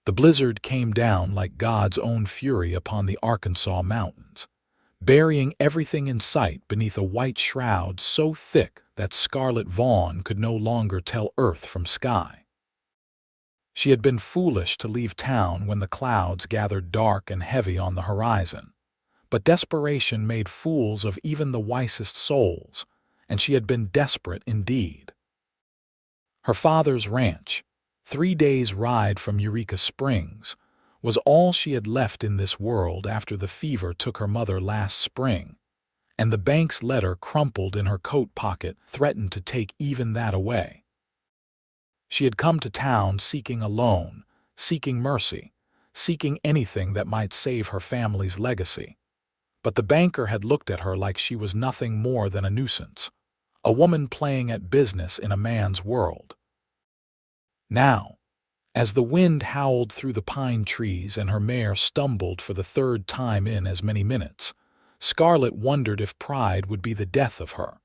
The blizzard came down like God's own fury upon the Arkansas mountains, burying everything in sight beneath a white shroud so thick that Scarlett Vaughn could no longer tell earth from sky. She had been foolish to leave town when the clouds gathered dark and heavy on the horizon, but desperation made fools of even the wisest souls, and she had been desperate indeed. Her father's ranch, 3 days' ride from Eureka Springs, was all she had left in this world after the fever took her mother last spring, and the bank's letter crumpled in her coat pocket threatened to take even that away. She had come to town seeking a loan, seeking mercy, seeking anything that might save her family's legacy. But the banker had looked at her like she was nothing more than a nuisance, a woman playing at business in a man's world. Now, as the wind howled through the pine trees and her mare stumbled for the 3rd time in as many minutes, Scarlett wondered if pride would be the death of her.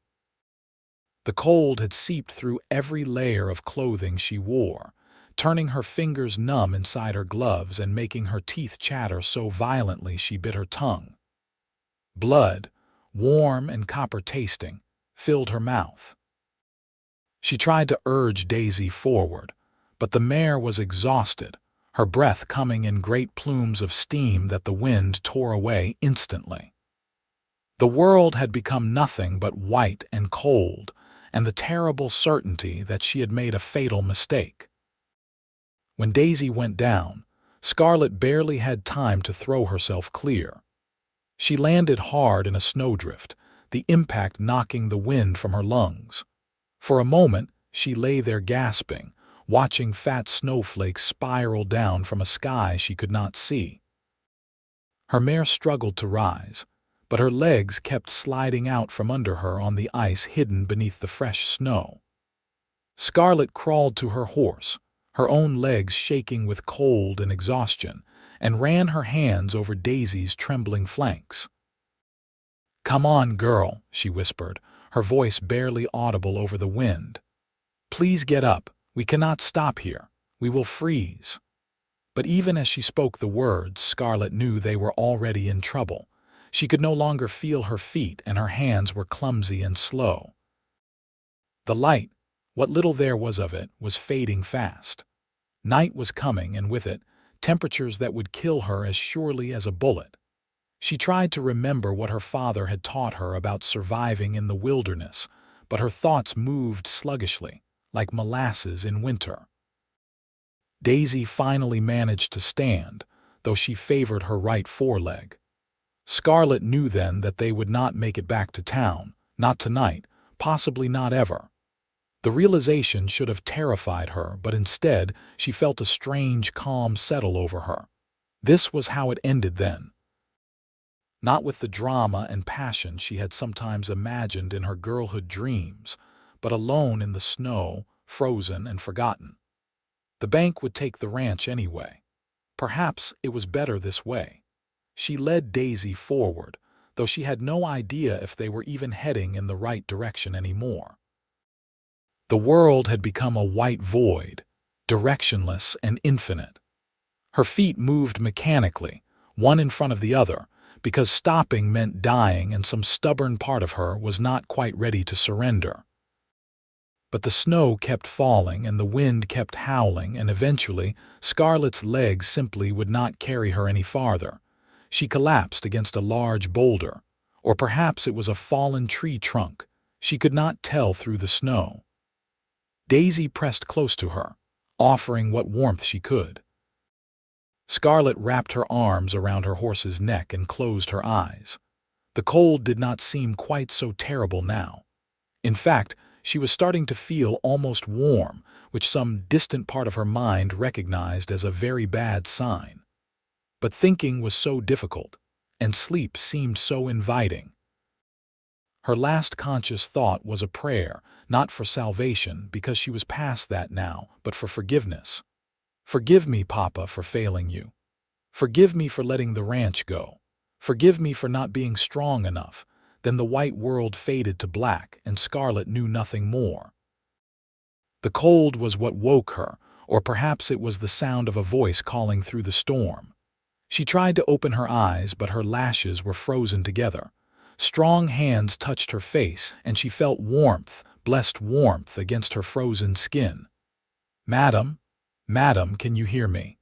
The cold had seeped through every layer of clothing she wore, turning her fingers numb inside her gloves and making her teeth chatter so violently she bit her tongue. Blood, warm and copper-tasting, filled her mouth. She tried to urge Daisy forward, but the mare was exhausted, her breath coming in great plumes of steam that the wind tore away instantly. The world had become nothing but white and cold, and the terrible certainty that she had made a fatal mistake. When Daisy went down, Scarlett barely had time to throw herself clear. She landed hard in a snowdrift, the impact knocking the wind from her lungs. For a moment, she lay there gasping, watching fat snowflakes spiral down from a sky she could not see. Her mare struggled to rise, but her legs kept sliding out from under her on the ice hidden beneath the fresh snow. Scarlett crawled to her horse, her own legs shaking with cold and exhaustion, and ran her hands over Daisy's trembling flanks. "Come on, girl," she whispered, her voice barely audible over the wind. "Please get up. We cannot stop here. We will freeze." But even as she spoke the words, Scarlett knew they were already in trouble. She could no longer feel her feet, and her hands were clumsy and slow. The light, what little there was of it, was fading fast. Night was coming, and with it, temperatures that would kill her as surely as a bullet. She tried to remember what her father had taught her about surviving in the wilderness, but her thoughts moved sluggishly, like molasses in winter. Daisy finally managed to stand, though she favored her right foreleg. Scarlett knew then that they would not make it back to town, not tonight, possibly not ever. The realization should have terrified her, but instead she felt a strange calm settle over her. This was how it ended then. Not with the drama and passion she had sometimes imagined in her girlhood dreams, but alone in the snow, frozen and forgotten. The bank would take the ranch anyway. Perhaps it was better this way. She led Daisy forward, though she had no idea if they were even heading in the right direction anymore. The world had become a white void, directionless and infinite. Her feet moved mechanically, one in front of the other, because stopping meant dying, and some stubborn part of her was not quite ready to surrender. But the snow kept falling and the wind kept howling, and eventually Scarlett's legs simply would not carry her any farther. She collapsed against a large boulder, or perhaps it was a fallen tree trunk. She could not tell through the snow. Daisy pressed close to her, offering what warmth she could. Scarlett wrapped her arms around her horse's neck and closed her eyes. The cold did not seem quite so terrible now. In fact, she was starting to feel almost warm, which some distant part of her mind recognized as a very bad sign. But thinking was so difficult, and sleep seemed so inviting. Her last conscious thought was a prayer, not for salvation, because she was past that now, but for forgiveness. "Forgive me, Papa, for failing you. Forgive me for letting the ranch go. Forgive me for not being strong enough." Then the white world faded to black, and Scarlett knew nothing more. The cold was what woke her, or perhaps it was the sound of a voice calling through the storm. She tried to open her eyes, but her lashes were frozen together. Strong hands touched her face, and she felt warmth, blessed warmth, against her frozen skin. "Madam, madam, can you hear me?"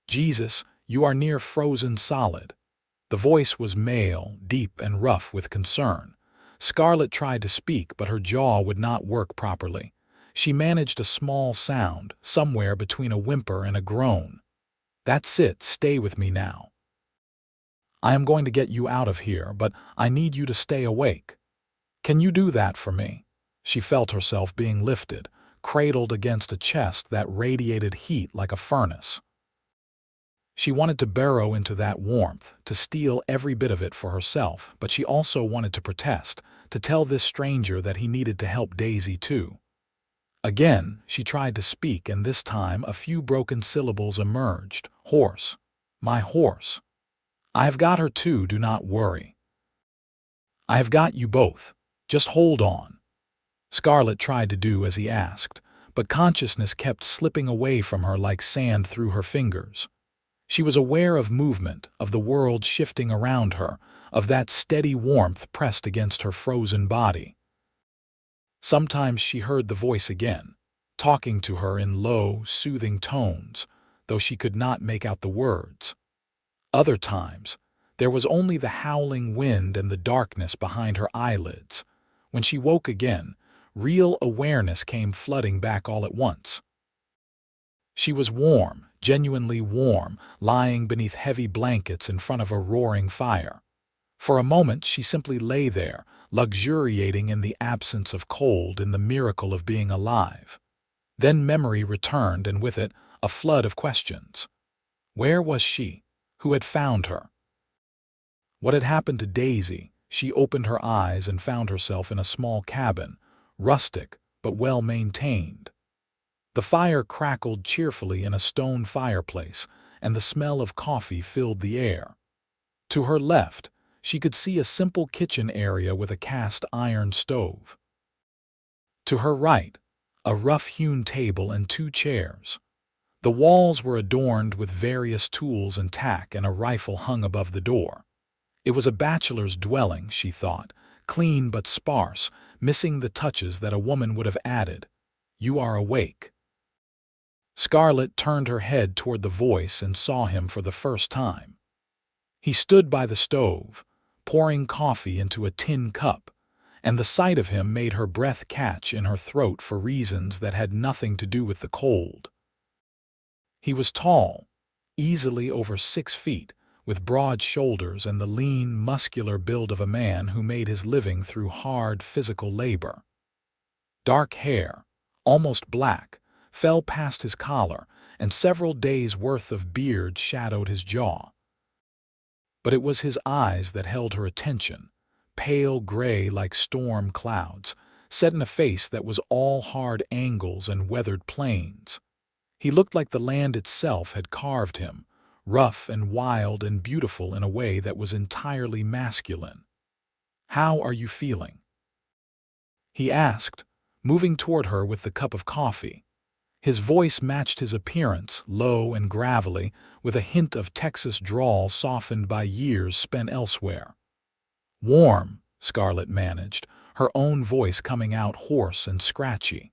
"Jesus, you are near frozen solid." The voice was male, deep and rough with concern. Scarlett tried to speak, but her jaw would not work properly. She managed a small sound, somewhere between a whimper and a groan. "That's it, stay with me now. I am going to get you out of here, but I need you to stay awake. Can you do that for me?" She felt herself being lifted, cradled against a chest that radiated heat like a furnace. She wanted to burrow into that warmth, to steal every bit of it for herself, but she also wanted to protest, to tell this stranger that he needed to help Daisy too. Again, she tried to speak, and this time a few broken syllables emerged. "Horse. My horse. I have got her too, do not worry. I have got you both. Just hold on." Scarlett tried to do as he asked, but consciousness kept slipping away from her like sand through her fingers. She was aware of movement, of the world shifting around her, of that steady warmth pressed against her frozen body. Sometimes she heard the voice again, talking to her in low, soothing tones, though she could not make out the words. Other times, there was only the howling wind and the darkness behind her eyelids. When she woke again, real awareness came flooding back all at once. She was warm, genuinely warm, lying beneath heavy blankets in front of a roaring fire. For a moment she simply lay there, luxuriating in the absence of cold, in the miracle of being alive. Then memory returned, and with it a flood of questions. Where was she? Who had found her? What had happened to Daisy? She opened her eyes and found herself in a small cabin, rustic but well maintained. The fire crackled cheerfully in a stone fireplace, and the smell of coffee filled the air. To her left, she could see a simple kitchen area with a cast iron stove. To her right, a rough-hewn table and 2 chairs. The walls were adorned with various tools and tack, and a rifle hung above the door. It was a bachelor's dwelling, she thought, clean but sparse, missing the touches that a woman would have added. "You are awake." Scarlett turned her head toward the voice and saw him for the first time. He stood by the stove, pouring coffee into a tin cup, and the sight of him made her breath catch in her throat for reasons that had nothing to do with the cold. He was tall, easily over 6 feet, with broad shoulders and the lean, muscular build of a man who made his living through hard physical labor. Dark hair, almost black, fell past his collar, and several days' worth of beard shadowed his jaw. But it was his eyes that held her attention, pale gray like storm clouds, set in a face that was all hard angles and weathered planes. He looked like the land itself had carved him, rough and wild and beautiful in a way that was entirely masculine. "How are you feeling?" he asked, moving toward her with the cup of coffee. His voice matched his appearance, low and gravelly, with a hint of Texas drawl softened by years spent elsewhere. "Warm," Scarlett managed, her own voice coming out hoarse and scratchy,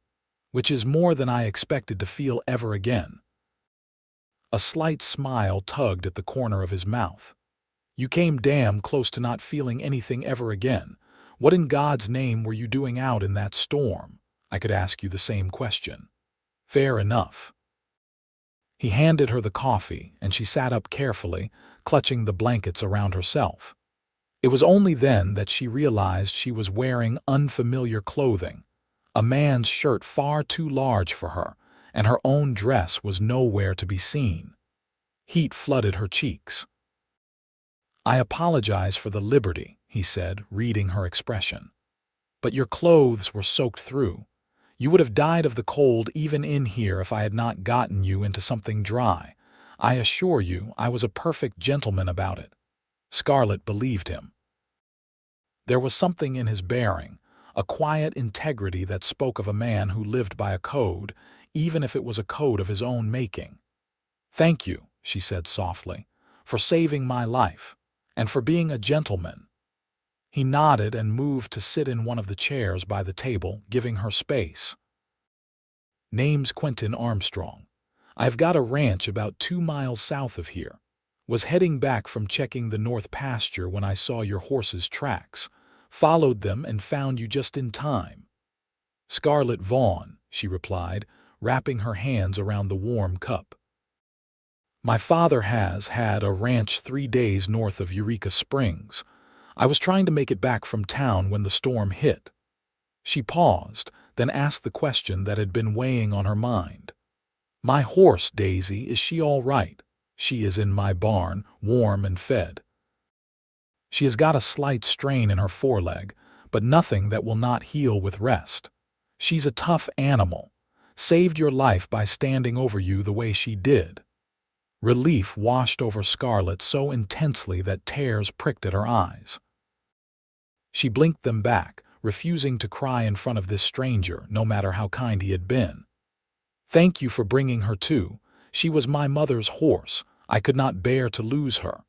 "which is more than I expected to feel ever again." A slight smile tugged at the corner of his mouth. "You came damn close to not feeling anything ever again. What in God's name were you doing out in that storm? I could ask you the same question." "Fair enough." He handed her the coffee, and she sat up carefully, clutching the blankets around herself. It was only then that she realized she was wearing unfamiliar clothing, a man's shirt far too large for her, and her own dress was nowhere to be seen. Heat flooded her cheeks. "I apologize for the liberty," he said, reading her expression. "But your clothes were soaked through. You would have died of the cold even in here if I had not gotten you into something dry. I assure you I was a perfect gentleman about it." Scarlett believed him. There was something in his bearing, a quiet integrity that spoke of a man who lived by a code, even if it was a code of his own making. "Thank you," she said softly, "for saving my life, and for being a gentleman." He nodded and moved to sit in one of the chairs by the table, giving her space. "Name's Quentin Armstrong. I've got a ranch about 2 miles south of here. Was heading back from checking the north pasture when I saw your horse's tracks. Followed them and found you just in time." "Scarlett Vaughn," she replied, wrapping her hands around the warm cup. "My father has had a ranch 3 days north of Eureka Springs. I was trying to make it back from town when the storm hit." She paused, then asked the question that had been weighing on her mind. "My horse, Daisy, is she all right?" "She is in my barn, warm and fed. She has got a slight strain in her foreleg, but nothing that will not heal with rest. She's a tough animal. Saved your life by standing over you the way she did." Relief washed over Scarlett so intensely that tears pricked at her eyes. She blinked them back, refusing to cry in front of this stranger, no matter how kind he had been. "Thank you for bringing her to. She was my mother's horse. I could not bear to lose her."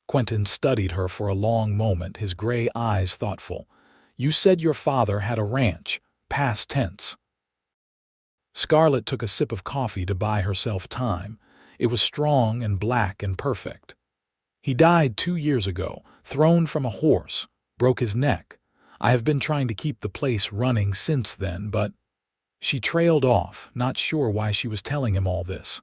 Quentin studied her for a long moment, his gray eyes thoughtful. "You said your father had a ranch, past tense." Scarlett took a sip of coffee to buy herself time. It was strong and black and perfect. "He died 2 years ago, thrown from a horse, broke his neck. I have been trying to keep the place running since then, but—" She trailed off, not sure why she was telling him all this.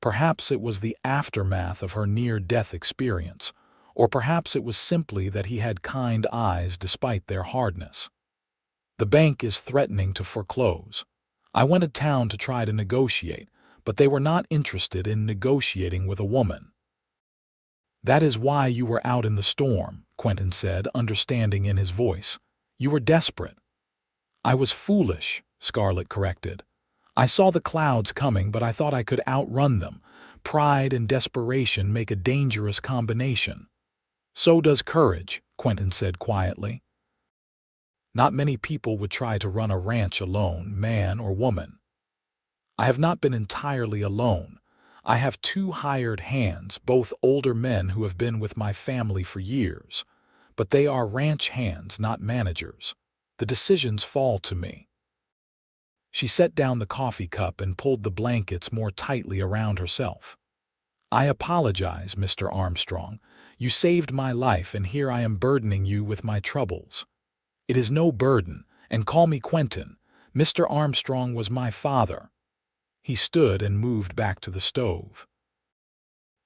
Perhaps it was the aftermath of her near-death experience, or perhaps it was simply that he had kind eyes despite their hardness. "The bank is threatening to foreclose. I went to town to try to negotiate, but they were not interested in negotiating with a woman." "That is why you were out in the storm," Quentin said, understanding in his voice. "You were desperate." "I was foolish," Scarlett corrected. "I saw the clouds coming, but I thought I could outrun them. Pride and desperation make a dangerous combination." "So does courage," Quentin said quietly. "Not many people would try to run a ranch alone, man or woman." "I have not been entirely alone. I have 2 hired hands, both older men who have been with my family for years. But they are ranch hands, not managers. The decisions fall to me." She set down the coffee cup and pulled the blankets more tightly around herself. "I apologize, Mr. Armstrong. You saved my life, and here I am burdening you with my troubles." "It is no burden, and call me Quentin. Mr. Armstrong was my father." He stood and moved back to the stove.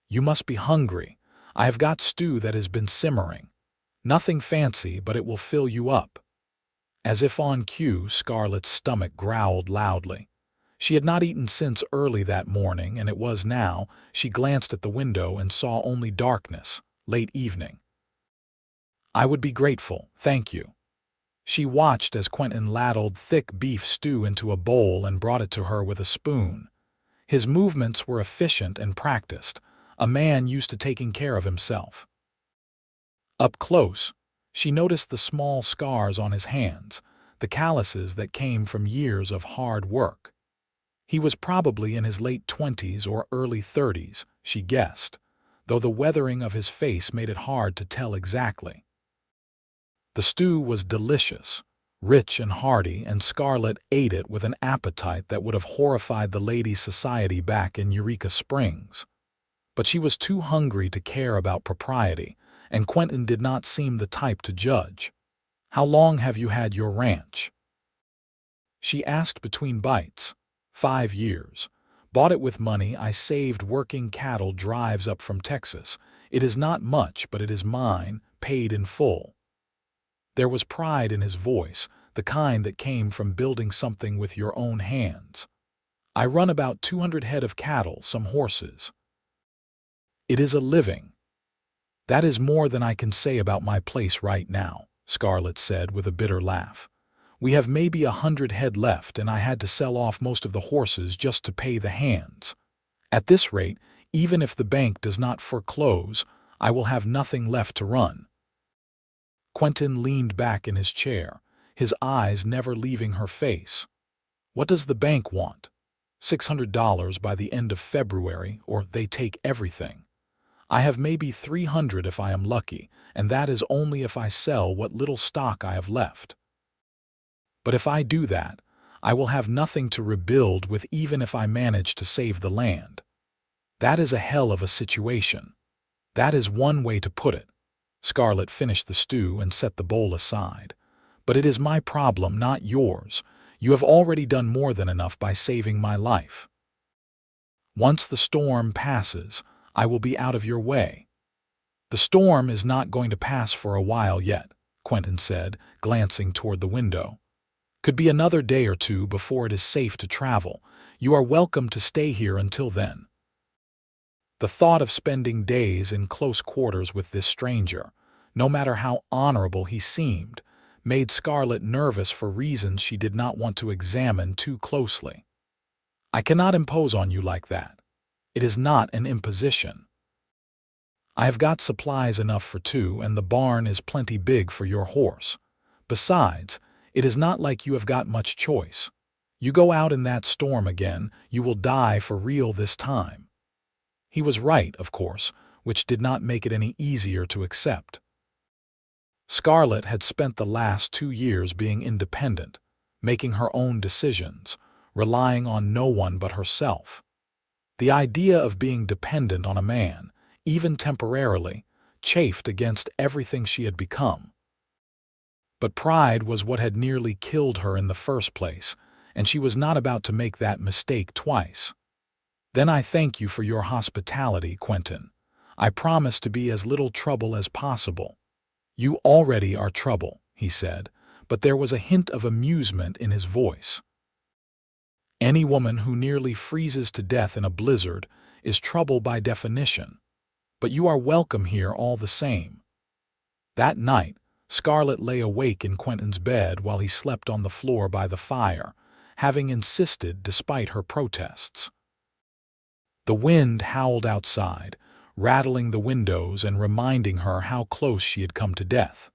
"You must be hungry. I have got stew that has been simmering. Nothing fancy, but it will fill you up." As if on cue, Scarlett's stomach growled loudly. She had not eaten since early that morning, and it was now. She glanced at the window and saw only darkness, late evening. "I would be grateful, thank you." She watched as Quentin ladled thick beef stew into a bowl and brought it to her with a spoon. His movements were efficient and practiced, a man used to taking care of himself. Up close, she noticed the small scars on his hands, the calluses that came from years of hard work. He was probably in his late 20s or early 30s, she guessed, though the weathering of his face made it hard to tell exactly. The stew was delicious, rich and hearty, and Scarlett ate it with an appetite that would have horrified the ladies' society back in Eureka Springs. But she was too hungry to care about propriety, and Quentin did not seem the type to judge. "How long have you had your ranch?" she asked between bites. 5 years. Bought it with money I saved working cattle drives up from Texas. It is not much, but it is mine, paid in full." There was pride in his voice, the kind that came from building something with your own hands. "I run about 200 head of cattle, some horses." "It is a living." "That is more than I can say about my place right now," Scarlett said with a bitter laugh. "We have maybe 100 head left, and I had to sell off most of the horses just to pay the hands. At this rate, even if the bank does not foreclose, I will have nothing left to run." Quentin leaned back in his chair, his eyes never leaving her face. What does the bank want? $600 by the end of February, or they take everything. I have maybe 300 if I am lucky, and that is only if I sell what little stock I have left. But if I do that, I will have nothing to rebuild with even if I manage to save the land. That is a hell of a situation. That is one way to put it. Scarlett finished the stew and set the bowl aside. But it is my problem, not yours. You have already done more than enough by saving my life. Once the storm passes, I will be out of your way. The storm is not going to pass for a while yet, Quentin said, glancing toward the window. Could be another day or two before it is safe to travel. You are welcome to stay here until then. The thought of spending days in close quarters with this stranger, no matter how honorable he seemed, made Scarlett nervous for reasons she did not want to examine too closely. I cannot impose on you like that. It is not an imposition. I have got supplies enough for two, and the barn is plenty big for your horse. Besides, it is not like you have got much choice. You go out in that storm again, you will die for real this time. He was right, of course, which did not make it any easier to accept. Scarlett had spent the last 2 years being independent, making her own decisions, relying on no one but herself. The idea of being dependent on a man, even temporarily, chafed against everything she had become. But pride was what had nearly killed her in the first place, and she was not about to make that mistake twice. Then I thank you for your hospitality, Quentin. I promise to be as little trouble as possible. You already are trouble, he said, but there was a hint of amusement in his voice. Any woman who nearly freezes to death in a blizzard is trouble by definition, but you are welcome here all the same. That night, Scarlett lay awake in Quentin's bed while he slept on the floor by the fire, having insisted despite her protests. The wind howled outside, rattling the windows and reminding her how close she had come to death.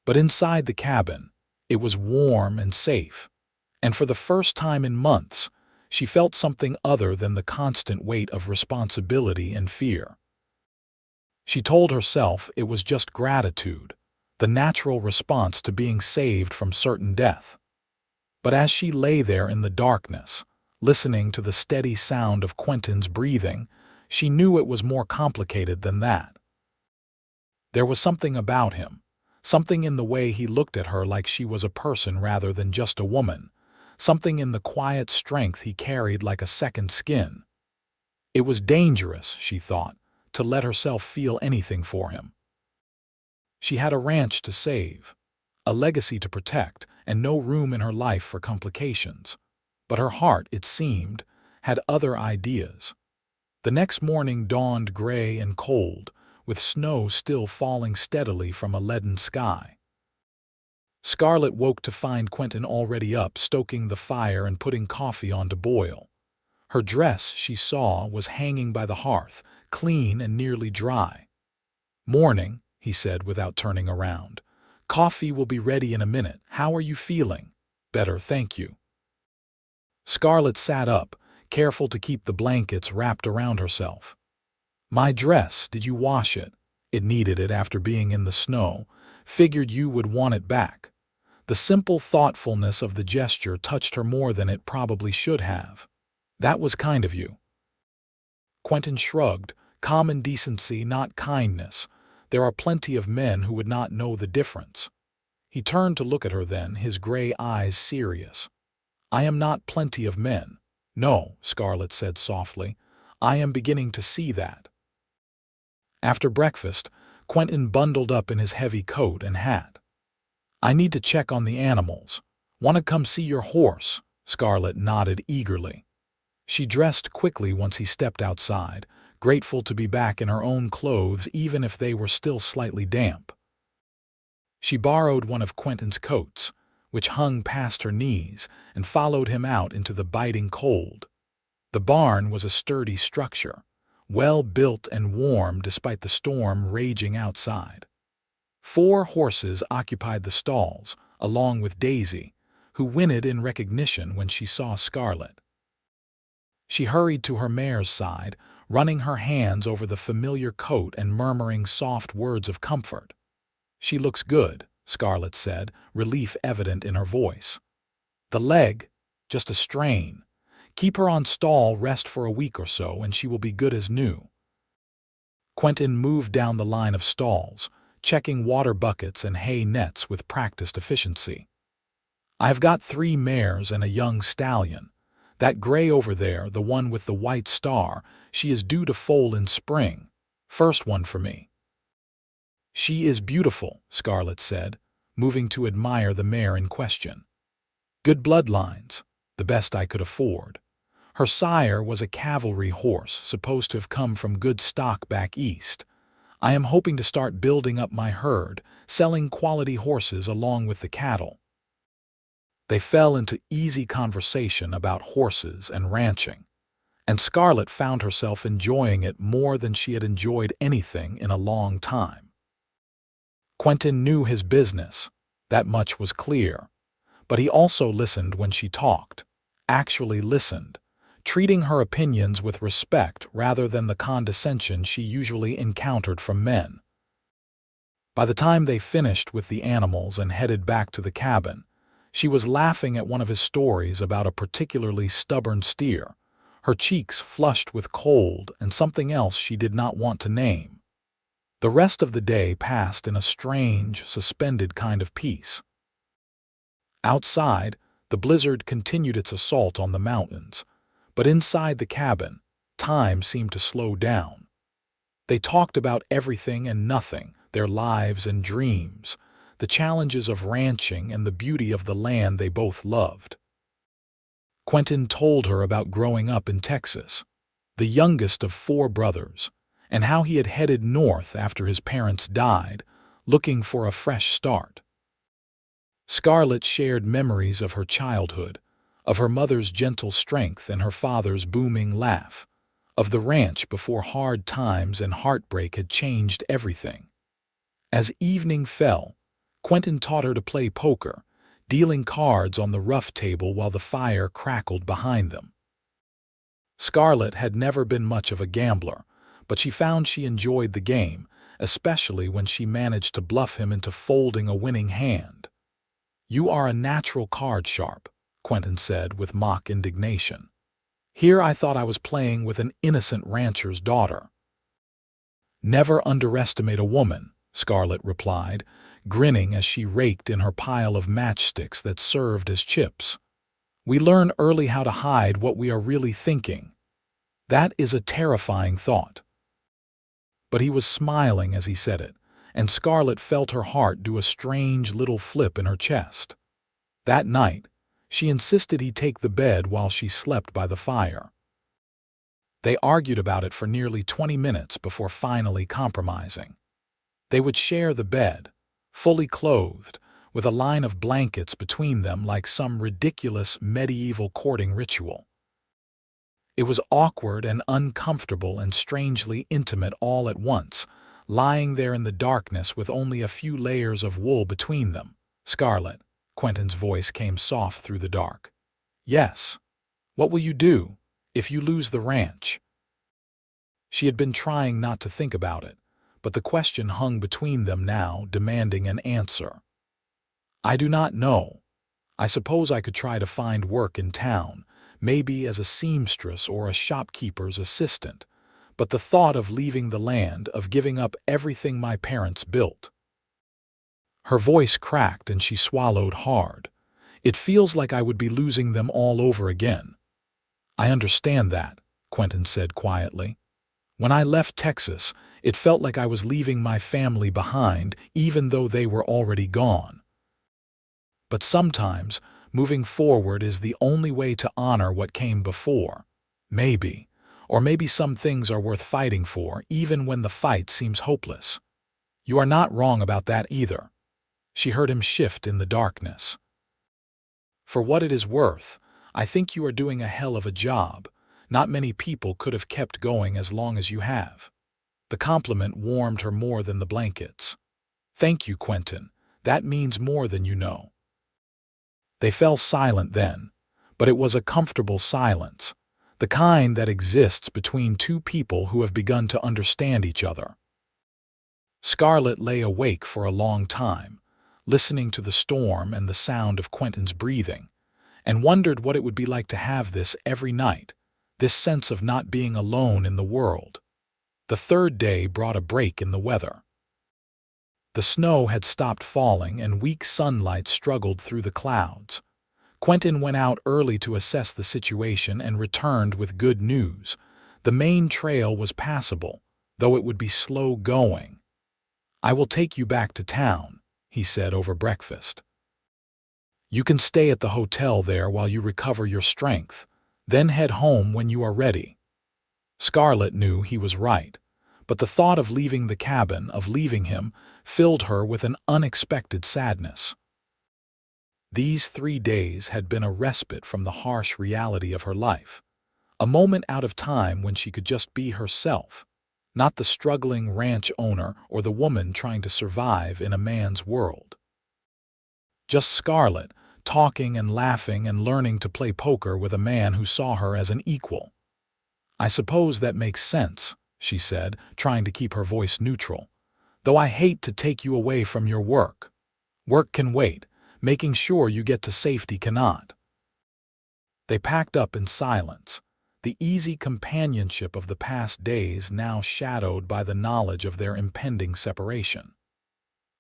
But inside the cabin, it was warm and safe, and for the first time in months, she felt something other than the constant weight of responsibility and fear. She told herself it was just gratitude, the natural response to being saved from certain death. But as she lay there in the darkness, listening to the steady sound of Quentin's breathing, she knew it was more complicated than that. There was something about him, something in the way he looked at her like she was a person rather than just a woman, something in the quiet strength he carried like a second skin. It was dangerous, she thought, to let herself feel anything for him. She had a ranch to save, a legacy to protect, and no room in her life for complications. But her heart, it seemed, had other ideas. The next morning dawned gray and cold, with snow still falling steadily from a leaden sky. Scarlett woke to find Quentin already up, stoking the fire and putting coffee on to boil. Her dress, she saw, was hanging by the hearth, clean and nearly dry. "Morning," he said without turning around. "Coffee will be ready in a minute. How are you feeling?" "Better, thank you." Scarlett sat up, careful to keep the blankets wrapped around herself. "My dress, did you wash it? It needed it after being in the snow. Figured you would want it back." The simple thoughtfulness of the gesture touched her more than it probably should have. "That was kind of you." Quentin shrugged. "Common decency, not kindness. There are plenty of men who would not know the difference." He turned to look at her then, his gray eyes serious. "I am not plenty of men." "No," Scarlett said softly. "I am beginning to see that." After breakfast, Quentin bundled up in his heavy coat and hat. "I need to check on the animals. Want to come see your horse?" Scarlett nodded eagerly. She dressed quickly once he stepped outside, grateful to be back in her own clothes even if they were still slightly damp. She borrowed one of Quentin's coats, which hung past her knees, and followed him out into the biting cold. The barn was a sturdy structure, well built and warm despite the storm raging outside. 4 horses occupied the stalls, along with Daisy, who whinnied in recognition when she saw Scarlett. She hurried to her mare's side, running her hands over the familiar coat and murmuring soft words of comfort. "She looks good," Scarlett said, relief evident in her voice. "The leg, just a strain. Keep her on stall rest for a week or so, and she will be good as new." Quentin moved down the line of stalls, checking water buckets and hay nets with practiced efficiency. "I've got 3 mares and a young stallion. That gray over there, the one with the white star, she is due to foal in spring. First one for me." "She is beautiful," Scarlett said, moving to admire the mare in question. "Good bloodlines, the best I could afford. Her sire was a cavalry horse, supposed to have come from good stock back east. I am hoping to start building up my herd, selling quality horses along with the cattle." They fell into easy conversation about horses and ranching, and Scarlett found herself enjoying it more than she had enjoyed anything in a long time. Quentin knew his business, that much was clear, but he also listened when she talked, actually listened, treating her opinions with respect rather than the condescension she usually encountered from men. By the time they finished with the animals and headed back to the cabin, she was laughing at one of his stories about a particularly stubborn steer, her cheeks flushed with cold and something else she did not want to name. The rest of the day passed in a strange, suspended kind of peace. Outside, the blizzard continued its assault on the mountains, but inside the cabin, time seemed to slow down. They talked about everything and nothing, their lives and dreams, the challenges of ranching and the beauty of the land they both loved. Quentin told her about growing up in Texas, the youngest of 4 brothers, and how he had headed north after his parents died, looking for a fresh start. Scarlett shared memories of her childhood, of her mother's gentle strength and her father's booming laugh, of the ranch before hard times and heartbreak had changed everything. As evening fell, Quentin taught her to play poker, dealing cards on the rough table while the fire crackled behind them. Scarlett had never been much of a gambler, but she found she enjoyed the game, especially when she managed to bluff him into folding a winning hand. "You are a natural card sharp," Quentin said with mock indignation. "Here I thought I was playing with an innocent rancher's daughter." "Never underestimate a woman," Scarlett replied, grinning as she raked in her pile of matchsticks that served as chips. "We learn early how to hide what we are really thinking. That is a terrifying thought." But he was smiling as he said it, and Scarlett felt her heart do a strange little flip in her chest. That night, she insisted he take the bed while she slept by the fire. They argued about it for nearly 20 minutes before finally compromising. They would share the bed, fully clothed, with a line of blankets between them like some ridiculous medieval courting ritual. It was awkward and uncomfortable and strangely intimate all at once, lying there in the darkness with only a few layers of wool between them. "Scarlett," Quentin's voice came soft through the dark. "Yes. What will you do if you lose the ranch?" She had been trying not to think about it, but the question hung between them now, demanding an answer. "I do not know. I suppose I could try to find work in town, maybe as a seamstress or a shopkeeper's assistant, but the thought of leaving the land, of giving up everything my parents built." Her voice cracked and she swallowed hard. "It feels like I would be losing them all over again." "I understand that," Quentin said quietly. "When I left Texas, it felt like I was leaving my family behind, even though they were already gone. But sometimes, moving forward is the only way to honor what came before. Maybe. Or maybe some things are worth fighting for, even when the fight seems hopeless. You are not wrong about that either." She heard him shift in the darkness. "For what it is worth, I think you are doing a hell of a job. Not many people could have kept going as long as you have." The compliment warmed her more than the blankets. "Thank you, Quentin. That means more than you know." They fell silent then, but it was a comfortable silence, the kind that exists between two people who have begun to understand each other. Scarlett lay awake for a long time, listening to the storm and the sound of Quentin's breathing, and wondered what it would be like to have this every night, this sense of not being alone in the world. The third day brought a break in the weather. The snow had stopped falling and weak sunlight struggled through the clouds. Quentin went out early to assess the situation and returned with good news. The main trail was passable, though it would be slow going. "I will take you back to town," he said over breakfast. "You can stay at the hotel there while you recover your strength, then head home when you are ready." Scarlett knew he was right, but the thought of leaving the cabin, of leaving him, filled her with an unexpected sadness. These 3 days had been a respite from the harsh reality of her life, a moment out of time when she could just be herself, not the struggling ranch owner or the woman trying to survive in a man's world. Just Scarlett, talking and laughing and learning to play poker with a man who saw her as an equal. "I suppose that makes sense," she said, trying to keep her voice neutral. "Though I hate to take you away from your work. Work can wait. Making sure you get to safety cannot." They packed up in silence, the easy companionship of the past days now shadowed by the knowledge of their impending separation.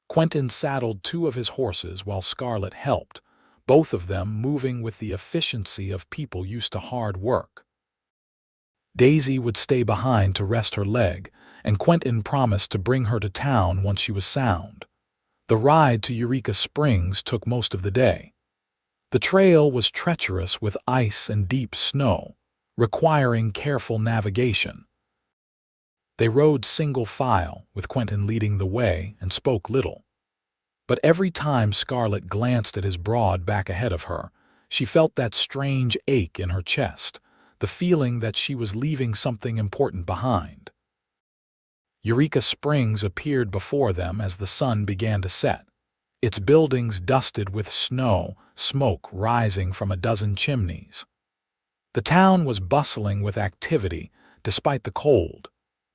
Quentin saddled 2 of his horses while Scarlett helped, both of them moving with the efficiency of people used to hard work. Daisy would stay behind to rest her leg, and Quentin promised to bring her to town once she was sound. The ride to Eureka Springs took most of the day. The trail was treacherous with ice and deep snow, requiring careful navigation. They rode single file, with Quentin leading the way, and spoke little. But every time Scarlett glanced at his broad back ahead of her, she felt that strange ache in her chest, the feeling that she was leaving something important behind. Eureka Springs appeared before them as the sun began to set, its buildings dusted with snow, smoke rising from a dozen chimneys. The town was bustling with activity, despite the cold,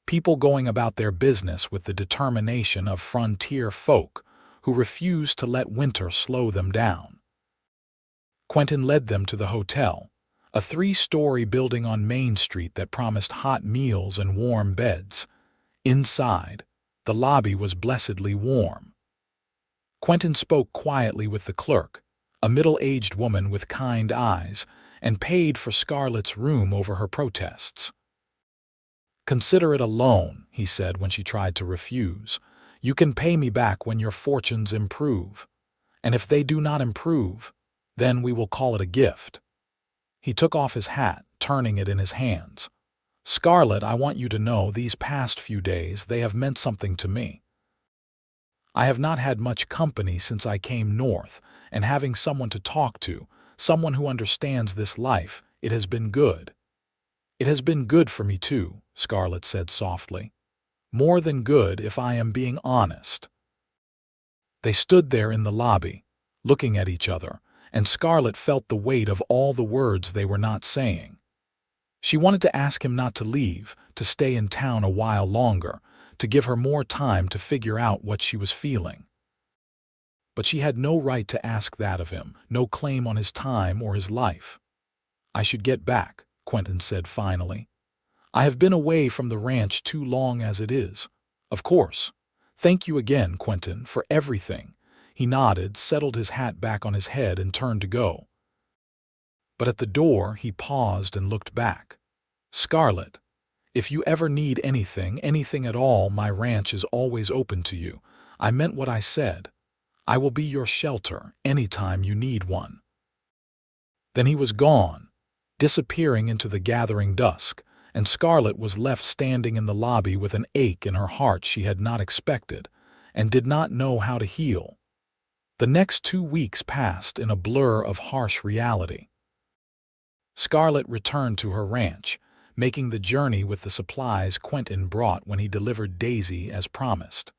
people going about their business with the determination of frontier folk who refused to let winter slow them down. Quentin led them to the hotel, a 3-story building on Main Street that promised hot meals and warm beds. Inside, the lobby was blessedly warm. Quentin spoke quietly with the clerk, a middle-aged woman with kind eyes, and paid for Scarlett's room over her protests. "Consider it a loan," he said when she tried to refuse. "You can pay me back when your fortunes improve. And if they do not improve, then we will call it a gift." He took off his hat, turning it in his hands. "Scarlett, I want you to know these past few days they have meant something to me. I have not had much company since I came north, and having someone to talk to, someone who understands this life, it has been good." "It has been good for me too," Scarlett said softly. "More than good if I am being honest." They stood there in the lobby, looking at each other, and Scarlett felt the weight of all the words they were not saying. She wanted to ask him not to leave, to stay in town a while longer, to give her more time to figure out what she was feeling. But she had no right to ask that of him, no claim on his time or his life. "I should get back," Quentin said finally. "I have been away from the ranch too long as it is. Of course. Thank you again, Quentin, for everything." He nodded, settled his hat back on his head, and turned to go. But at the door he paused and looked back. "Scarlett, if you ever need anything at all, my ranch is always open to you. I meant what I said. I will be your shelter anytime you need one." Then he was gone, disappearing into the gathering dusk, and Scarlett was left standing in the lobby with an ache in her heart she had not expected, and did not know how to heal. The next 2 weeks passed in a blur of harsh reality. Scarlett returned to her ranch, making the journey with the supplies Quentin brought when he delivered Daisy as promised.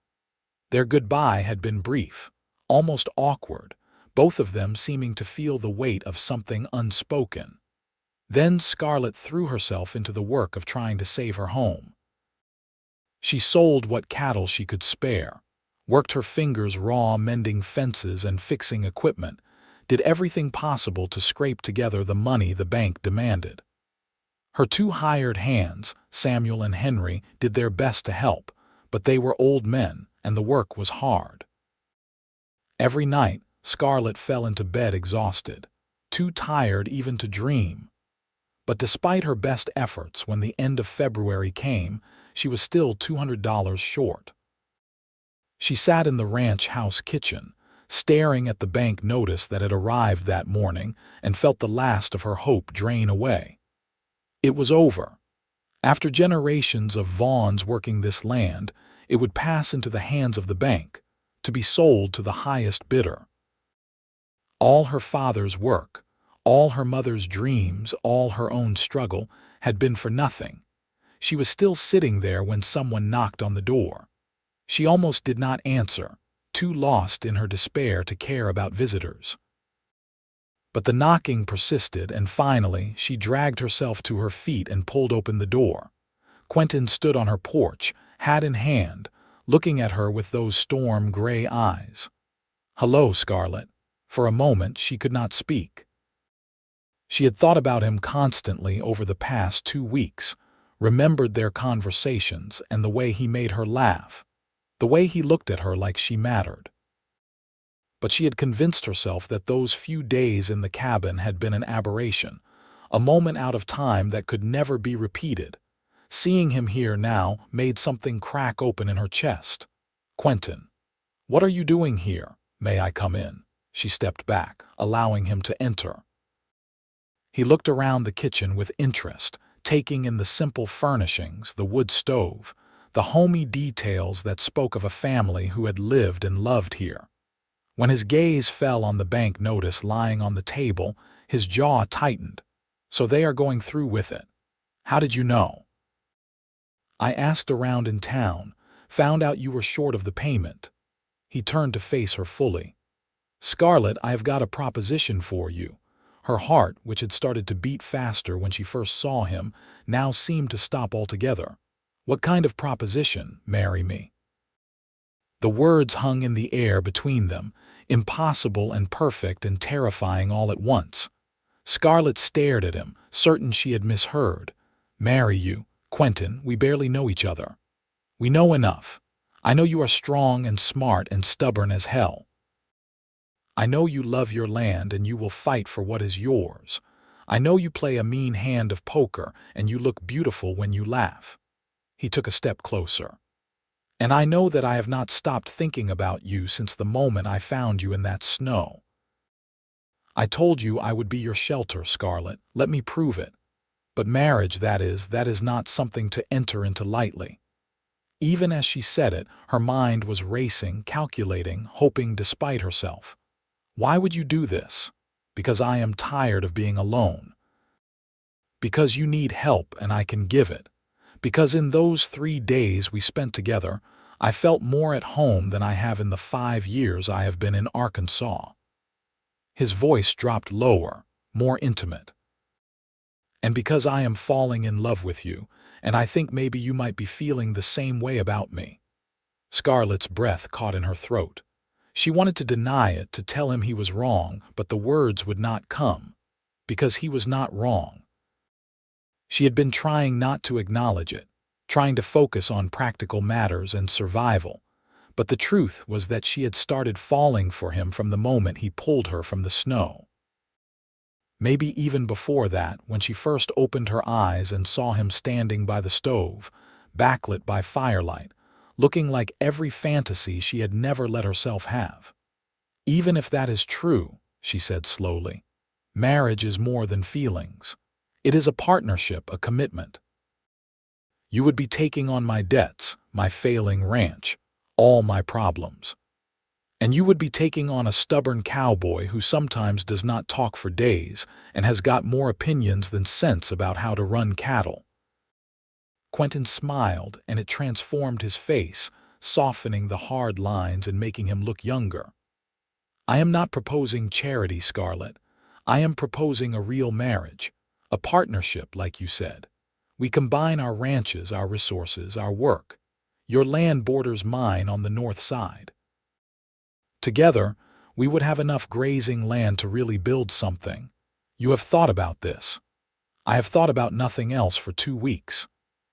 Their goodbye had been brief, almost awkward, both of them seeming to feel the weight of something unspoken. Then Scarlett threw herself into the work of trying to save her home. She sold what cattle she could spare, worked her fingers raw mending fences and fixing equipment, did everything possible to scrape together the money the bank demanded. Her two hired hands, Samuel and Henry, did their best to help, but they were old men, and the work was hard. Every night, Scarlett fell into bed exhausted, too tired even to dream. But despite her best efforts, when the end of February came, she was still $200 short. She sat in the ranch house kitchen, staring at the bank notice that had arrived that morning, and felt the last of her hope drain away. It was over. After generations of Vaughns working this land, it would pass into the hands of the bank, to be sold to the highest bidder. All her father's work, all her mother's dreams, all her own struggle, had been for nothing. She was still sitting there when someone knocked on the door. She almost did not answer, too lost in her despair to care about visitors. But the knocking persisted, and finally she dragged herself to her feet and pulled open the door. Quentin stood on her porch, hat in hand, looking at her with those storm-gray eyes. "Hello, Scarlett." For a moment she could not speak. She had thought about him constantly over the past 2 weeks, remembered their conversations and the way he made her laugh, the way he looked at her like she mattered. But she had convinced herself that those few days in the cabin had been an aberration, a moment out of time that could never be repeated. Seeing him here now made something crack open in her chest. "Quentin, what are you doing here? May I come in?" She stepped back, allowing him to enter. He looked around the kitchen with interest, taking in the simple furnishings, the wood stove, the homey details that spoke of a family who had lived and loved here. When his gaze fell on the bank notice lying on the table, his jaw tightened. "So they are going through with it. How did you know?" "I asked around in town, found out you were short of the payment." He turned to face her fully. "Scarlett, I have got a proposition for you." Her heart, which had started to beat faster when she first saw him, now seemed to stop altogether. "What kind of proposition? Marry me?" The words hung in the air between them, impossible and perfect and terrifying all at once. Scarlett stared at him, certain she had misheard. "Marry you? Quentin, we barely know each other." "We know enough. I know you are strong and smart and stubborn as hell. I know you love your land and you will fight for what is yours. I know you play a mean hand of poker and you look beautiful when you laugh." He took a step closer. "And I know that I have not stopped thinking about you since the moment I found you in that snow. I told you I would be your shelter, Scarlett. Let me prove it. But marriage, that is not something to enter into lightly." Even as she said it, her mind was racing, calculating, hoping despite herself. "Why would you do this?" "Because I am tired of being alone. Because you need help and I can give it. Because in those 3 days we spent together, I felt more at home than I have in the 5 years I have been in Arkansas." His voice dropped lower, more intimate. "And because I am falling in love with you, and I think maybe you might be feeling the same way about me." Scarlett's breath caught in her throat. She wanted to deny it, to tell him he was wrong, but the words would not come. Because he was not wrong. She had been trying not to acknowledge it, trying to focus on practical matters and survival. But the truth was that she had started falling for him from the moment he pulled her from the snow. Maybe even before that, when she first opened her eyes and saw him standing by the stove, backlit by firelight, looking like every fantasy she had never let herself have. "Even if that is true," she said slowly, "marriage is more than feelings. It is a partnership, a commitment. You would be taking on my debts, my failing ranch, all my problems. And you would be taking on a stubborn cowboy who sometimes does not talk for days and has got more opinions than sense about how to run cattle." Quentin smiled, and it transformed his face, softening the hard lines and making him look younger. I am not proposing charity, Scarlett. I am proposing a real marriage, a partnership, like you said. We combine our ranches, our resources, our work. Your land borders mine on the north side. Together, we would have enough grazing land to really build something. You have thought about this. I have thought about nothing else for 2 weeks.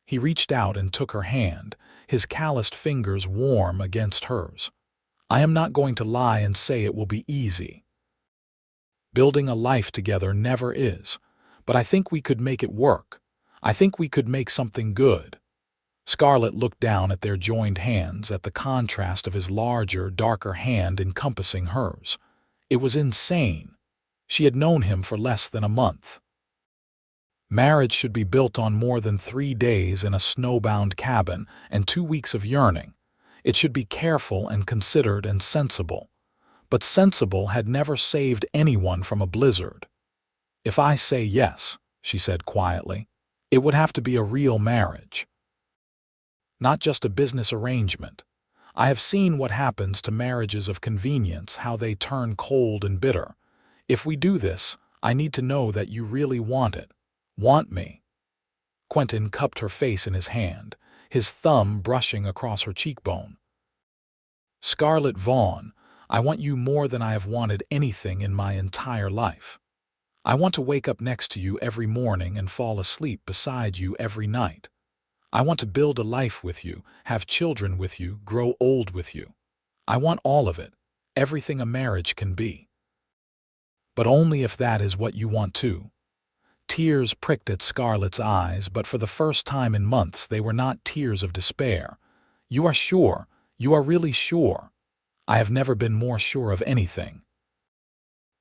He reached out and took her hand, his calloused fingers warm against hers. I am not going to lie and say it will be easy. Building a life together never is, but I think we could make it work. I think we could make something good. Scarlett looked down at their joined hands, at the contrast of his larger, darker hand encompassing hers. It was insane. She had known him for less than a month. Marriage should be built on more than 3 days in a snowbound cabin and 2 weeks of yearning. It should be careful and considered and sensible. But sensible had never saved anyone from a blizzard. If I say yes, she said quietly, it would have to be a real marriage. Not just a business arrangement. I have seen what happens to marriages of convenience, how they turn cold and bitter. If we do this, I need to know that you really want it. Want me. Quentin cupped her face in his hand, his thumb brushing across her cheekbone. Scarlett Vaughn, I want you more than I have wanted anything in my entire life. I want to wake up next to you every morning and fall asleep beside you every night. I want to build a life with you, have children with you, grow old with you. I want all of it, everything a marriage can be. But only if that is what you want too. Tears pricked at Scarlett's eyes, but for the first time in months they were not tears of despair. You are sure? You are really sure? I have never been more sure of anything.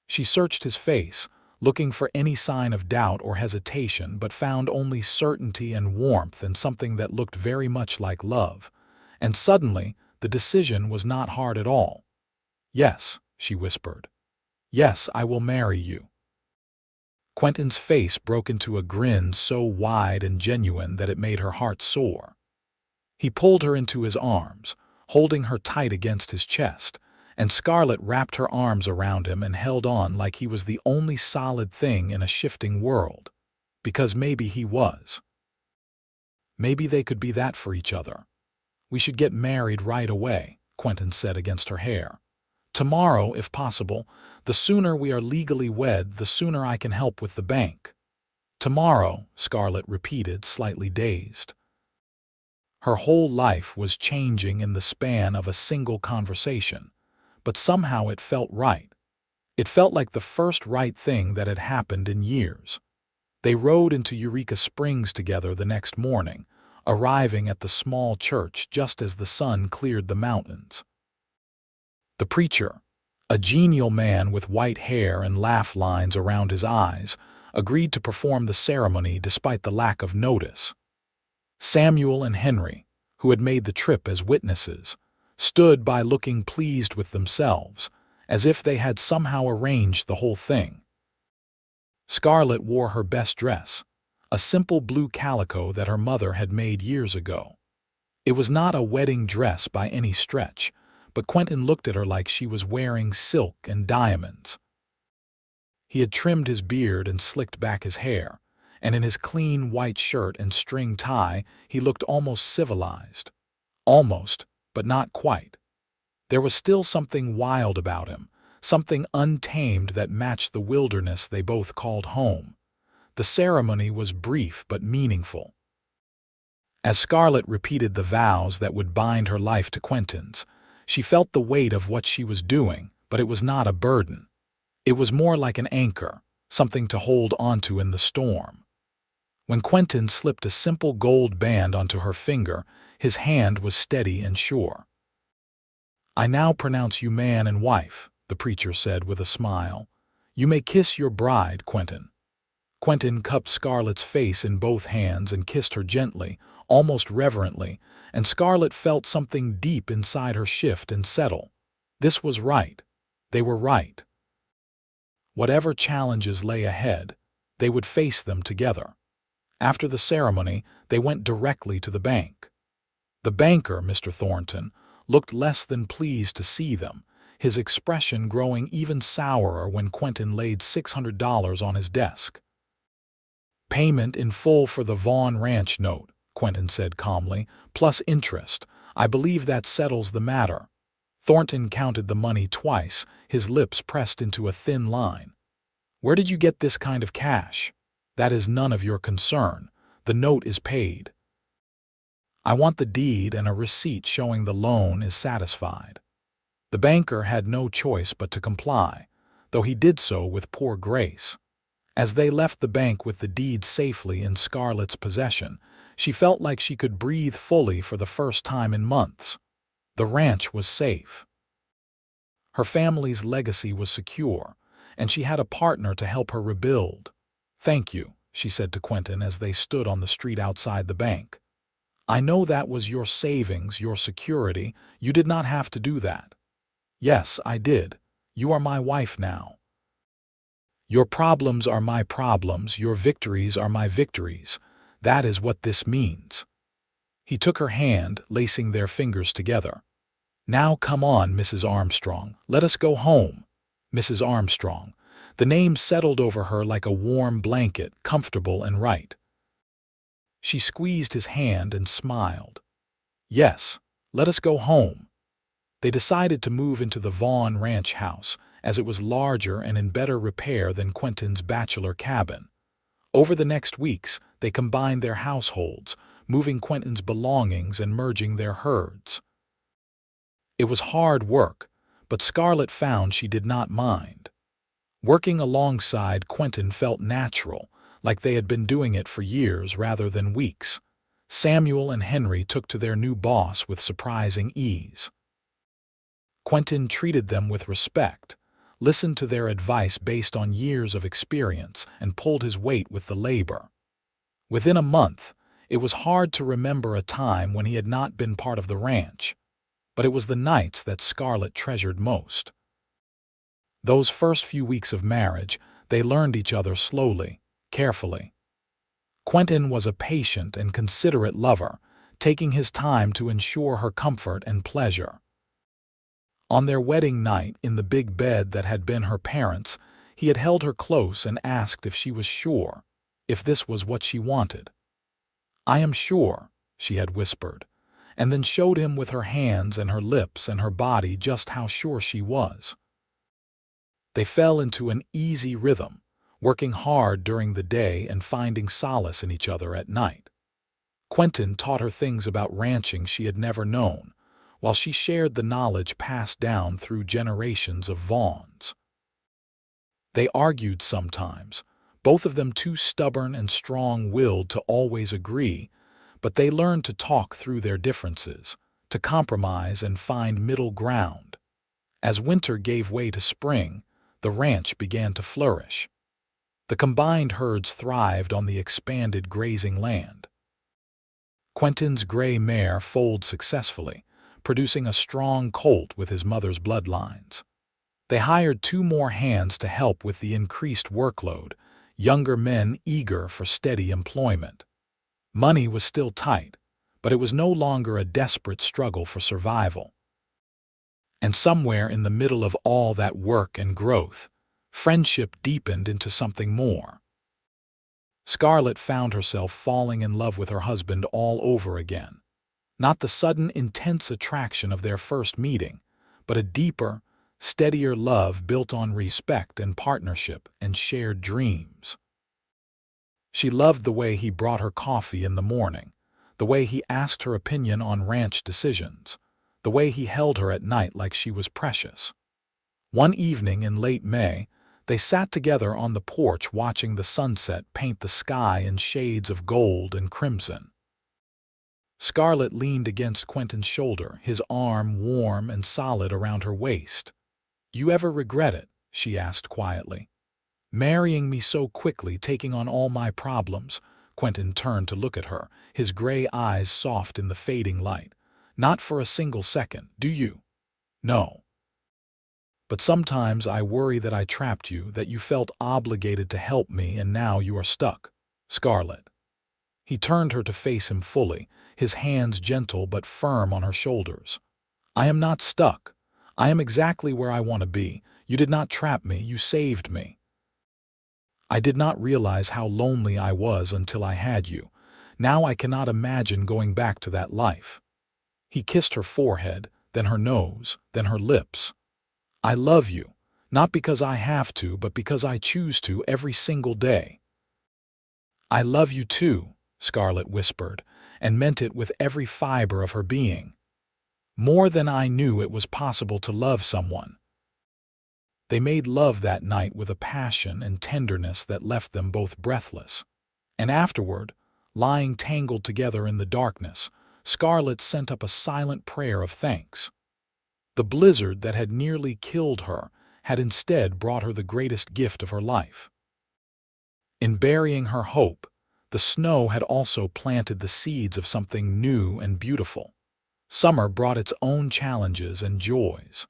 She searched his face, looking for any sign of doubt or hesitation, but found only certainty and warmth and something that looked very much like love. And suddenly, the decision was not hard at all. Yes, she whispered. Yes, I will marry you. Quentin's face broke into a grin so wide and genuine that it made her heart soar. He pulled her into his arms, holding her tight against his chest, and Scarlett wrapped her arms around him and held on like he was the only solid thing in a shifting world. Because maybe he was. Maybe they could be that for each other. We should get married right away, Quentin said against her hair. Tomorrow, if possible. The sooner we are legally wed, the sooner I can help with the bank. Tomorrow, Scarlett repeated, slightly dazed. Her whole life was changing in the span of a single conversation, but somehow it felt right. It felt like the first right thing that had happened in years. They rode into Eureka Springs together the next morning, arriving at the small church just as the sun cleared the mountains. The preacher, a genial man with white hair and laugh lines around his eyes, agreed to perform the ceremony despite the lack of notice. Samuel and Henry, who had made the trip as witnesses, stood by looking pleased with themselves, as if they had somehow arranged the whole thing. Scarlett wore her best dress, a simple blue calico that her mother had made years ago. It was not a wedding dress by any stretch, but Quentin looked at her like she was wearing silk and diamonds. He had trimmed his beard and slicked back his hair, and in his clean white shirt and string tie he looked almost civilized. Almost, but not quite. There was still something wild about him, something untamed that matched the wilderness they both called home. The ceremony was brief but meaningful. As Scarlett repeated the vows that would bind her life to Quentin's, she felt the weight of what she was doing, but it was not a burden. It was more like an anchor, something to hold onto in the storm. When Quentin slipped a simple gold band onto her finger, his hand was steady and sure. "I now pronounce you man and wife," the preacher said with a smile. "You may kiss your bride, Quentin." Quentin cupped Scarlett's face in both hands and kissed her gently, almost reverently, and Scarlett felt something deep inside her shift and settle. This was right. They were right. Whatever challenges lay ahead, they would face them together. After the ceremony, they went directly to the bank. The banker, Mr. Thornton, looked less than pleased to see them. his expression growing even sourer when Quentin laid $600 on his desk. "Payment in full for the Vaughn Ranch note," Quentin said calmly, "plus interest. I believe that settles the matter." Thornton counted the money twice, his lips pressed into a thin line. "Where did you get this kind of cash?" "That is none of your concern. The note is paid. I want the deed and a receipt showing the loan is satisfied." The banker had no choice but to comply, though he did so with poor grace. As they left the bank with the deed safely in Scarlett's possession, she felt like she could breathe fully for the first time in months. The ranch was safe. Her family's legacy was secure, and she had a partner to help her rebuild. "Thank you," she said to Quentin as they stood on the street outside the bank. "I know that was your savings, your security. You did not have to do that." "Yes, I did. You are my wife now. Your problems are my problems, your victories are my victories. That is what this means." He took her hand, lacing their fingers together. "Now come on, Mrs. Armstrong. Let us go home." Mrs. Armstrong. The name settled over her like a warm blanket, comfortable and right. She squeezed his hand and smiled. "Yes, let us go home." They decided to move into the Vaughn Ranch house, as it was larger and in better repair than Quentin's bachelor cabin. Over the next weeks, they combined their households, moving Quentin's belongings and merging their herds. It was hard work, but Scarlett found she did not mind. Working alongside Quentin felt natural, like they had been doing it for years rather than weeks. Samuel and Henry took to their new boss with surprising ease. Quentin treated them with respect, listened to their advice based on years of experience, and pulled his weight with the labor. Within a month, it was hard to remember a time when he had not been part of the ranch, but it was the nights that Scarlett treasured most. Those first few weeks of marriage, they learned each other slowly, carefully. Quentin was a patient and considerate lover, taking his time to ensure her comfort and pleasure. On their wedding night, in the big bed that had been her parents', he had held her close and asked if she was sure, if this was what she wanted. "I am sure," she had whispered, and then showed him with her hands and her lips and her body just how sure she was. They fell into an easy rhythm, working hard during the day and finding solace in each other at night. Quentin taught her things about ranching she had never known, while she shared the knowledge passed down through generations of Vaughns. They argued sometimes, both of them too stubborn and strong-willed to always agree, but they learned to talk through their differences, to compromise and find middle ground. As winter gave way to spring, the ranch began to flourish. The combined herds thrived on the expanded grazing land. Quentin's gray mare foaled successfully, producing a strong colt with his mother's bloodlines. They hired 2 more hands to help with the increased workload, younger men eager for steady employment. Money was still tight, but it was no longer a desperate struggle for survival. And somewhere in the middle of all that work and growth, friendship deepened into something more. Scarlett found herself falling in love with her husband all over again. Not the sudden, intense attraction of their first meeting, but a deeper, steadier love built on respect and partnership and shared dreams. She loved the way he brought her coffee in the morning, the way he asked her opinion on ranch decisions, the way he held her at night like she was precious. One evening in late May, they sat together on the porch watching the sunset paint the sky in shades of gold and crimson. Scarlett leaned against Quentin's shoulder, his arm warm and solid around her waist. "You ever regret it?" she asked quietly. "Marrying me so quickly, taking on all my problems?" Quentin turned to look at her, his gray eyes soft in the fading light. "Not for a single second, do you?" "No. But sometimes I worry that I trapped you, that you felt obligated to help me, and now you are stuck." "Scarlett." He turned her to face him fully, his hands gentle but firm on her shoulders. "I am not stuck. I am exactly where I want to be. You did not trap me, you saved me. I did not realize how lonely I was until I had you. Now I cannot imagine going back to that life." He kissed her forehead, then her nose, then her lips. "I love you, not because I have to, but because I choose to every single day." "I love you too," Scarlett whispered, and meant it with every fiber of her being. "More than I knew it was possible to love someone." They made love that night with a passion and tenderness that left them both breathless. And afterward, lying tangled together in the darkness, Scarlett sent up a silent prayer of thanks. The blizzard that had nearly killed her had instead brought her the greatest gift of her life. In burying her hope, the snow had also planted the seeds of something new and beautiful. Summer brought its own challenges and joys.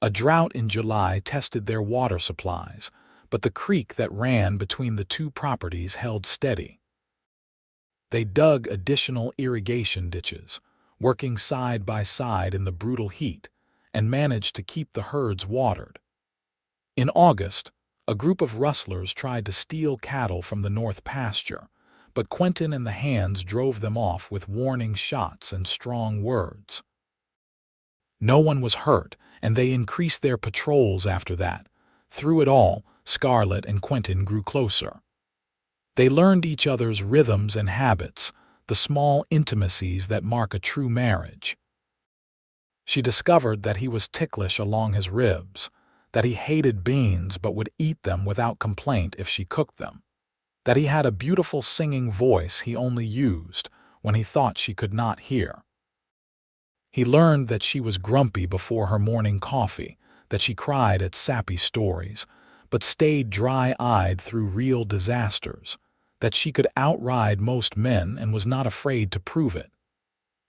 A drought in July tested their water supplies, but the creek that ran between the two properties held steady. They dug additional irrigation ditches, working side by side in the brutal heat, and managed to keep the herds watered. In August, a group of rustlers tried to steal cattle from the north pasture, but Quentin and the hands drove them off with warning shots and strong words. No one was hurt, and they increased their patrols after that. Through it all, Scarlett and Quentin grew closer. They learned each other's rhythms and habits, the small intimacies that mark a true marriage. She discovered that he was ticklish along his ribs, that he hated beans but would eat them without complaint if she cooked them, that he had a beautiful singing voice he only used when he thought she could not hear. He learned that she was grumpy before her morning coffee, that she cried at sappy stories, but stayed dry-eyed through real disasters, that she could outride most men and was not afraid to prove it.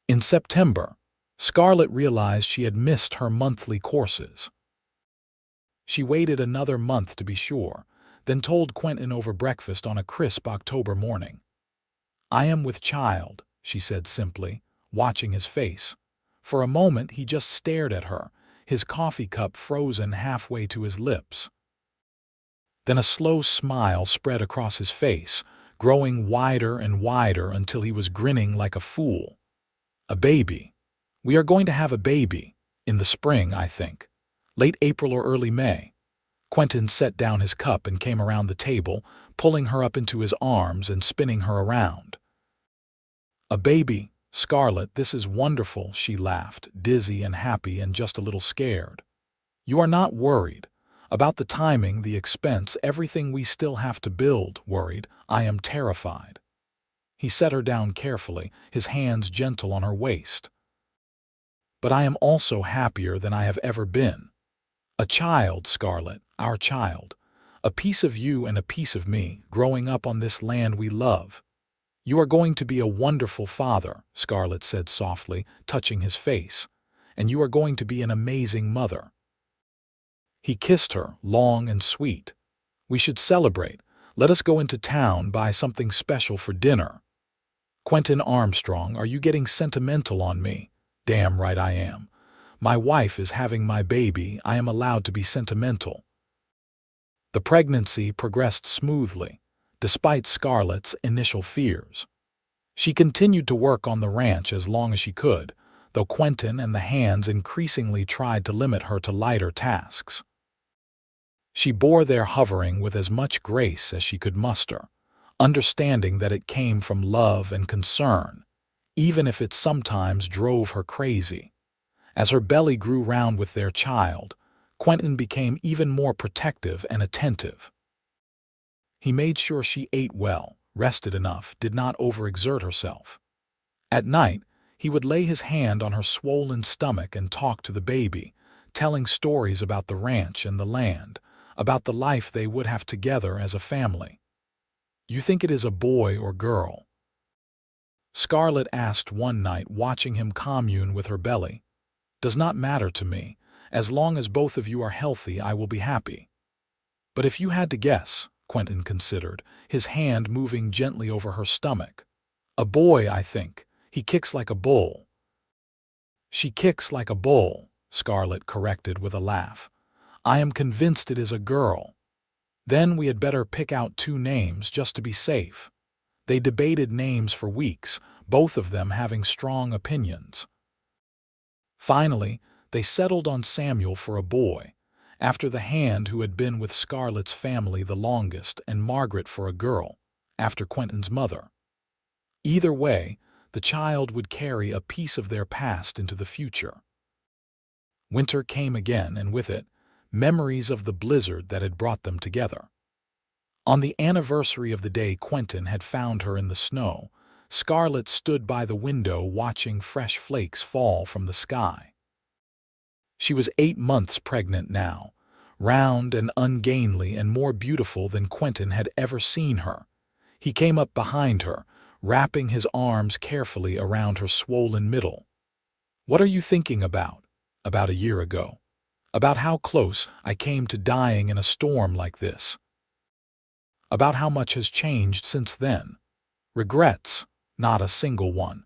In September, Scarlett realized she had missed her monthly courses. She waited another month to be sure, then told Quentin over breakfast on a crisp October morning. "I am with child," she said simply, watching his face. For a moment he just stared at her, his coffee cup frozen halfway to his lips. Then a slow smile spread across his face, growing wider and wider until he was grinning like a fool. "A baby. We are going to have a baby. In the spring, I think. Late April or early May." Quentin set down his cup and came around the table, pulling her up into his arms and spinning her around. "A baby, Scarlett, this is wonderful," she laughed, dizzy and happy and just a little scared. "You are not worried about the timing, the expense, everything we still have to build, worried. I am terrified." He set her down carefully, his hands gentle on her waist. "But I am also happier than I have ever been. A child, Scarlett, our child. A piece of you and a piece of me, growing up on this land we love." "You are going to be a wonderful father," Scarlett said softly, touching his face. "And you are going to be an amazing mother." He kissed her, long and sweet. "We should celebrate. Let us go into town, buy something special for dinner." "Quentin Armstrong, are you getting sentimental on me?" "Damn right I am. My wife is having my baby. I am allowed to be sentimental." The pregnancy progressed smoothly, despite Scarlett's initial fears. She continued to work on the ranch as long as she could, though Quentin and the hands increasingly tried to limit her to lighter tasks. She bore their hovering with as much grace as she could muster, understanding that it came from love and concern, even if it sometimes drove her crazy. As her belly grew round with their child, Quentin became even more protective and attentive. He made sure she ate well, rested enough, did not overexert herself. At night, he would lay his hand on her swollen stomach and talk to the baby, telling stories about the ranch and the land, about the life they would have together as a family. "You think it is a boy or girl?" Scarlett asked one night, watching him commune with her belly. "Does not matter to me. As long as both of you are healthy, I will be happy." "But if you had to guess," Quentin considered, his hand moving gently over her stomach. "A boy, I think. He kicks like a bull." "She kicks like a bull," Scarlett corrected with a laugh. I am convinced it is a girl. Then we had better pick out 2 names just to be safe. They debated names for weeks, both of them having strong opinions. Finally, they settled on Samuel for a boy, after the hand who had been with Scarlett's family the longest, and Margaret for a girl, after Quentin's mother. Either way, the child would carry a piece of their past into the future. Winter came again, and with it, memories of the blizzard that had brought them together. On the anniversary of the day Quentin had found her in the snow, Scarlett stood by the window watching fresh flakes fall from the sky. She was 8 months pregnant now, round and ungainly and more beautiful than Quentin had ever seen her. He came up behind her, wrapping his arms carefully around her swollen middle. What are you thinking about? About a year ago. About how close I came to dying in a storm like this. About how much has changed since then. Regrets? Not a single one.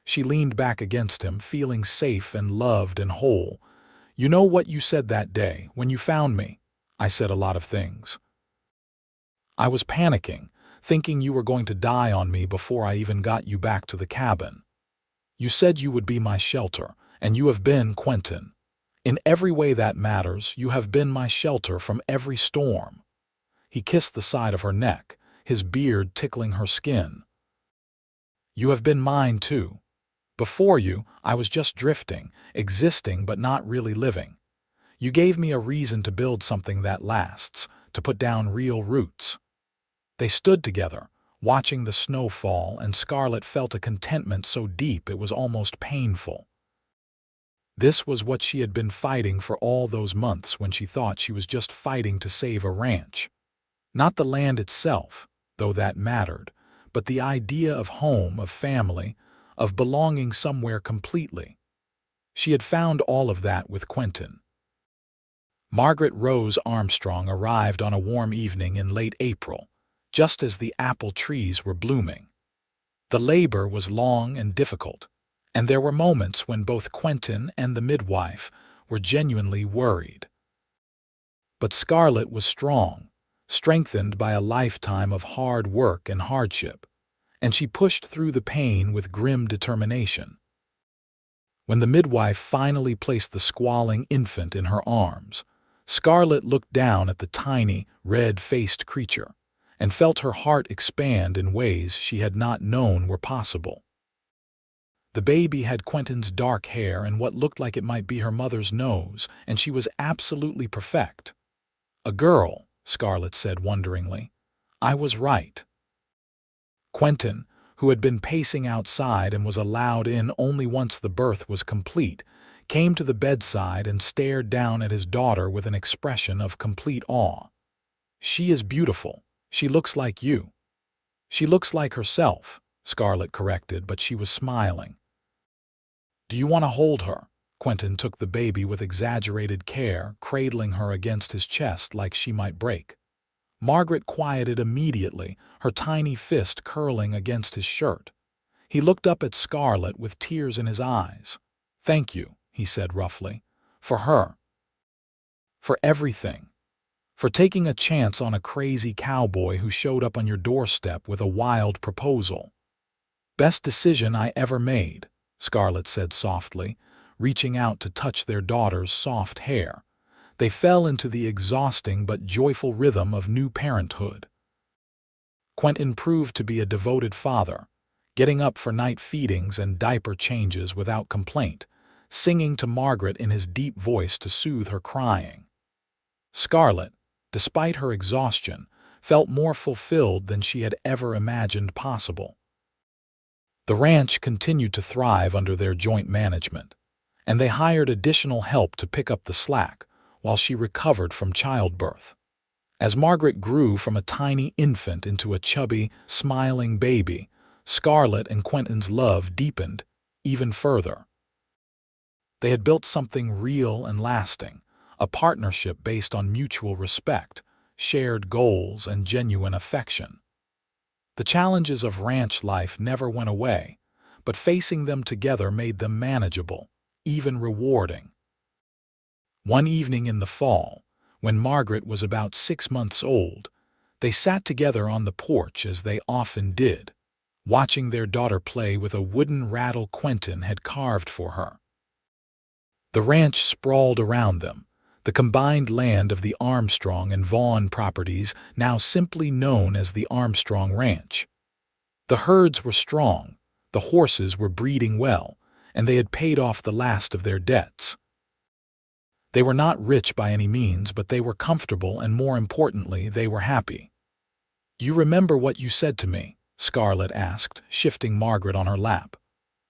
She leaned back against him, feeling safe and loved and whole. You know what you said that day, when you found me? I said a lot of things. I was panicking, thinking you were going to die on me before I even got you back to the cabin. You said you would be my shelter, and you have been, Quentin. In every way that matters, you have been my shelter from every storm. He kissed the side of her neck, his beard tickling her skin. You have been mine too. Before you, I was just drifting, existing but not really living. You gave me a reason to build something that lasts, to put down real roots. They stood together, watching the snow fall, and Scarlett felt a contentment so deep it was almost painful. This was what she had been fighting for all those months when she thought she was just fighting to save a ranch. Not the land itself, though that mattered, but the idea of home, of family, of belonging somewhere completely. She had found all of that with Quentin. Margaret Rose Armstrong arrived on a warm evening in late April, just as the apple trees were blooming. The labor was long and difficult, and there were moments when both Quentin and the midwife were genuinely worried. But Scarlett was strong, strengthened by a lifetime of hard work and hardship, and she pushed through the pain with grim determination. When the midwife finally placed the squalling infant in her arms, Scarlett looked down at the tiny, red-faced creature and felt her heart expand in ways she had not known were possible. The baby had Quentin's dark hair and what looked like it might be her mother's nose, and she was absolutely perfect. A girl, Scarlett said wonderingly. I was right. Quentin, who had been pacing outside and was allowed in only once the birth was complete, came to the bedside and stared down at his daughter with an expression of complete awe. She is beautiful. She looks like you. She looks like herself, Scarlett corrected, but she was smiling. Do you want to hold her? Quentin took the baby with exaggerated care, cradling her against his chest like she might break. Margaret quieted immediately, her tiny fist curling against his shirt. He looked up at Scarlett with tears in his eyes. Thank you, he said roughly. For her. For everything. For taking a chance on a crazy cowboy who showed up on your doorstep with a wild proposal. Best decision I ever made, Scarlett said softly, reaching out to touch their daughter's soft hair. They fell into the exhausting but joyful rhythm of new parenthood. Quentin proved to be a devoted father, getting up for night feedings and diaper changes without complaint, singing to Margaret in his deep voice to soothe her crying. Scarlett, despite her exhaustion, felt more fulfilled than she had ever imagined possible. The ranch continued to thrive under their joint management, and they hired additional help to pick up the slack while she recovered from childbirth. As Margaret grew from a tiny infant into a chubby, smiling baby, Scarlett and Quentin's love deepened even further. They had built something real and lasting, a partnership based on mutual respect, shared goals, and genuine affection. The challenges of ranch life never went away, but facing them together made them manageable, even rewarding. One evening in the fall, when Margaret was about 6 months old, they sat together on the porch as they often did, watching their daughter play with a wooden rattle Quentin had carved for her. The ranch sprawled around them, the combined land of the Armstrong and Vaughn properties, now simply known as the Armstrong Ranch. The herds were strong, the horses were breeding well, and they had paid off the last of their debts. They were not rich by any means, but they were comfortable, and more importantly, they were happy. "You remember what you said to me?" Scarlett asked, shifting Margaret on her lap.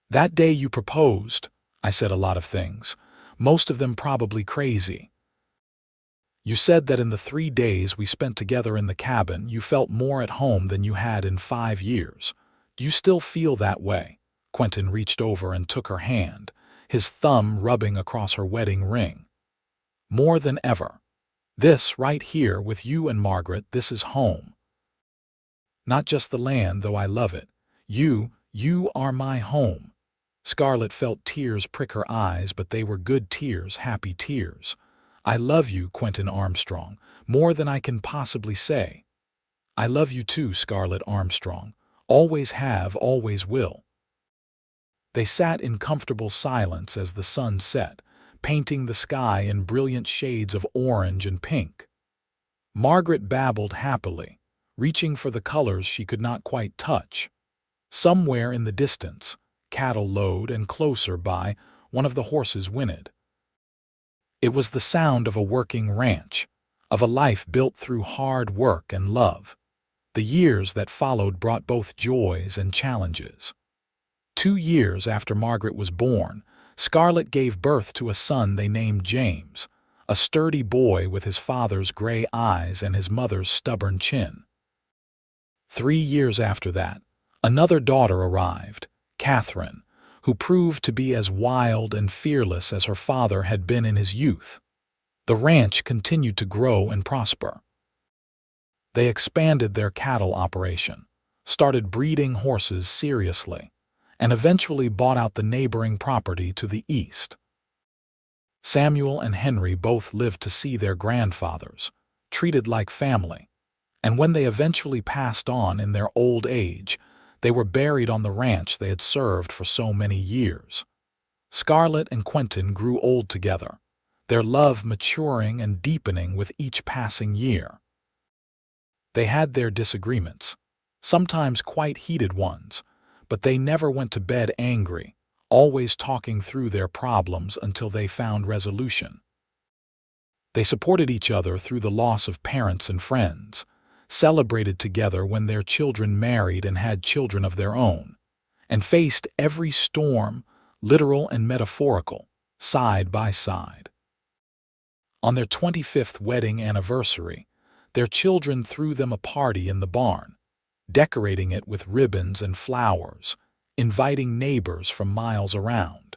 "That day you proposed." "I said a lot of things, most of them probably crazy. You said that in the 3 days we spent together in the cabin, you felt more at home than you had in 5 years. Do you still feel that way?" Quentin reached over and took her hand, his thumb rubbing across her wedding ring. "More than ever. This, right here with you and Margaret, this is home. Not just the land, though I love it. You are my home." Scarlett felt tears prick her eyes, but they were good tears, happy tears. "I love you, Quentin Armstrong, more than I can possibly say." "I love you too, Scarlett Armstrong. Always have, always will." They sat in comfortable silence as the sun set, painting the sky in brilliant shades of orange and pink. Margaret babbled happily, reaching for the colors she could not quite touch. Somewhere in the distance, cattle lowed, and closer by, one of the horses whinnied. It was the sound of a working ranch, of a life built through hard work and love. The years that followed brought both joys and challenges. 2 years after Margaret was born, Scarlett gave birth to a son they named James, a sturdy boy with his father's gray eyes and his mother's stubborn chin. 3 years after that, another daughter arrived, Catherine, who proved to be as wild and fearless as her father had been in his youth. The ranch continued to grow and prosper. They expanded their cattle operation, started breeding horses seriously, and eventually bought out the neighboring property to the east. Samuel and Henry both lived to see their grandfathers, treated like family, and when they eventually passed on in their old age, they were buried on the ranch they had served for so many years. Scarlett and Quentin grew old together, their love maturing and deepening with each passing year. They had their disagreements, sometimes quite heated ones, but they never went to bed angry, always talking through their problems until they found resolution. They supported each other through the loss of parents and friends, celebrated together when their children married and had children of their own, and faced every storm, literal and metaphorical, side by side. On their 25th wedding anniversary, their children threw them a party in the barn, decorating it with ribbons and flowers, inviting neighbors from miles around.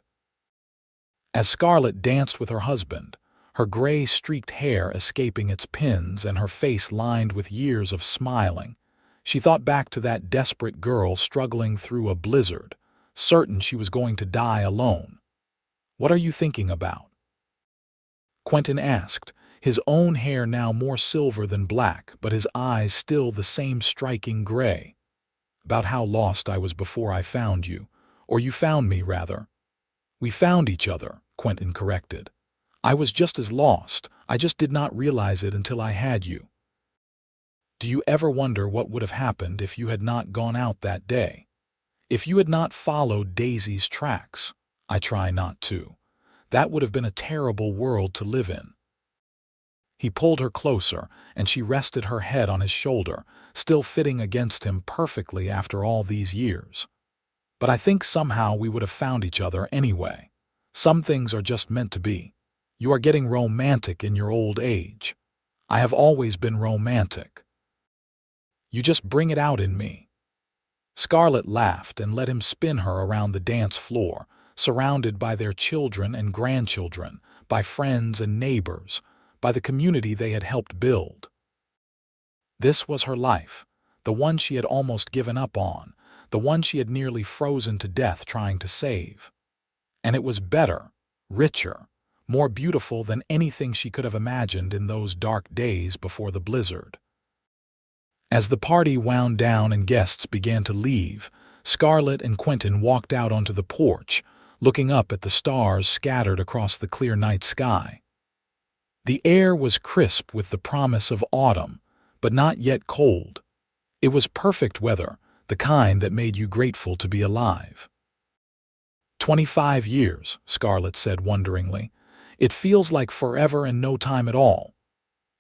As Scarlett danced with her husband, her gray-streaked hair escaping its pins and her face lined with years of smiling, she thought back to that desperate girl struggling through a blizzard, certain she was going to die alone. "What are you thinking about?" Quentin asked, his own hair now more silver than black, but his eyes still the same striking gray. "About how lost I was before I found you, or you found me, rather." "We found each other," Quentin corrected. "I was just as lost, I just did not realize it until I had you." "Do you ever wonder what would have happened if you had not gone out that day? If you had not followed Daisy's tracks?" "I try not to. That would have been a terrible world to live in." He pulled her closer, and she rested her head on his shoulder, still fitting against him perfectly after all these years. "But I think somehow we would have found each other anyway. Some things are just meant to be. You are getting romantic in your old age. I have always been romantic. You just bring it out in me." Scarlett laughed and let him spin her around the dance floor, surrounded by their children and grandchildren, by friends and neighbors, by the community they had helped build. This was her life, the one she had almost given up on, the one she had nearly frozen to death trying to save. And it was better, richer, more beautiful than anything she could have imagined in those dark days before the blizzard. As the party wound down and guests began to leave, Scarlett and Quentin walked out onto the porch, looking up at the stars scattered across the clear night sky. The air was crisp with the promise of autumn, but not yet cold. It was perfect weather, the kind that made you grateful to be alive. 25 years, Scarlett said wonderingly. It feels like forever and no time at all.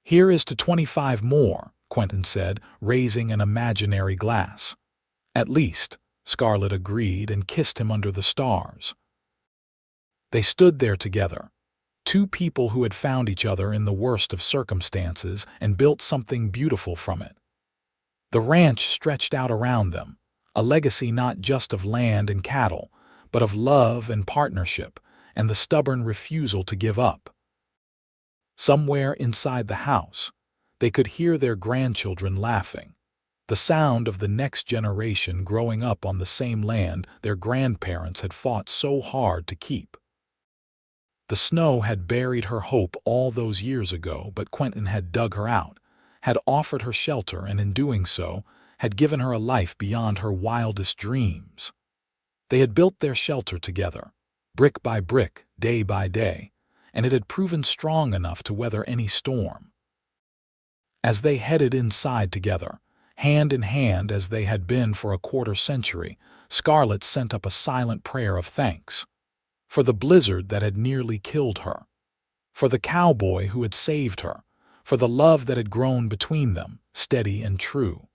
Here is to 25 more, Quentin said, raising an imaginary glass. At least, Scarlett agreed and kissed him under the stars. They stood there together, two people who had found each other in the worst of circumstances and built something beautiful from it. The ranch stretched out around them, a legacy not just of land and cattle, but of love and partnership and the stubborn refusal to give up. Somewhere inside the house, they could hear their grandchildren laughing, the sound of the next generation growing up on the same land their grandparents had fought so hard to keep. The snow had buried her hope all those years ago, but Quentin had dug her out, had offered her shelter, and in doing so, had given her a life beyond her wildest dreams. They had built their shelter together, brick by brick, day by day, and it had proven strong enough to weather any storm. As they headed inside together, hand in hand as they had been for a quarter century, Scarlett sent up a silent prayer of thanks. For the blizzard that had nearly killed her, for the cowboy who had saved her, for the love that had grown between them, steady and true.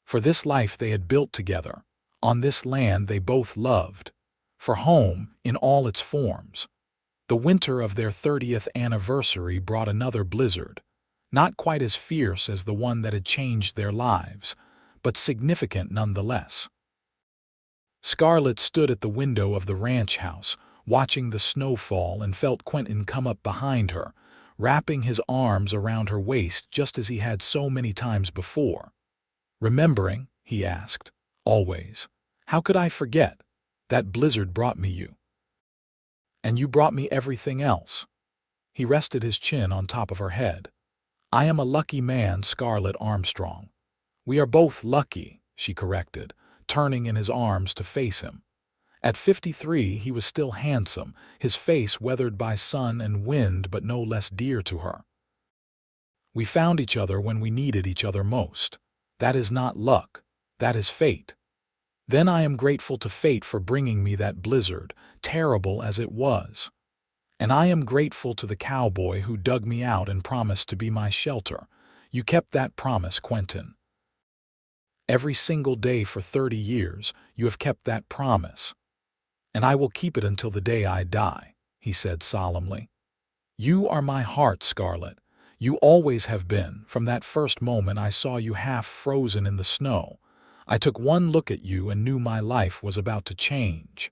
For this life they had built together, on this land they both loved, for home in all its forms. The winter of their 30th anniversary brought another blizzard, not quite as fierce as the one that had changed their lives, but significant nonetheless. Scarlett stood at the window of the ranch house, watching the snow fall, and felt Quentin come up behind her, wrapping his arms around her waist just as he had so many times before. "Remembering?" he asked. "Always. How could I forget? That blizzard brought me you. And you brought me everything else." He rested his chin on top of her head. "I am a lucky man, Scarlett Armstrong." "We are both lucky," she corrected, turning in his arms to face him. At 53 he was still handsome, his face weathered by sun and wind but no less dear to her. "We found each other when we needed each other most. That is not luck, that is fate. Then I am grateful to fate for bringing me that blizzard, terrible as it was. And I am grateful to the cowboy who dug me out and promised to be my shelter. You kept that promise, Quentin. Every single day for 30 years, you have kept that promise. And I will keep it until the day I die," he said solemnly. "You are my heart, Scarlett. You always have been, from that first moment I saw you half frozen in the snow. I took one look at you and knew my life was about to change."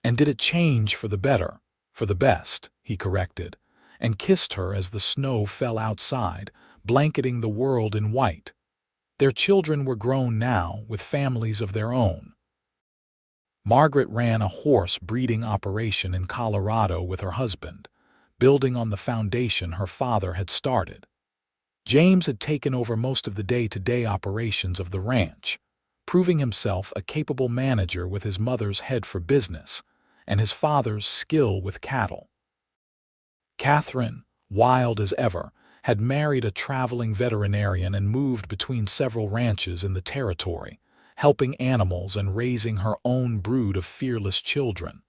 "And did it change for the better, for the best?" he corrected, and kissed her as the snow fell outside, blanketing the world in white. Their children were grown now, with families of their own. Margaret ran a horse breeding operation in Colorado with her husband, building on the foundation her father had started. James had taken over most of the day-to-day operations of the ranch, proving himself a capable manager with his mother's head for business and his father's skill with cattle. Catherine, wild as ever, had married a traveling veterinarian and moved between several ranches in the territory, helping animals and raising her own brood of fearless children.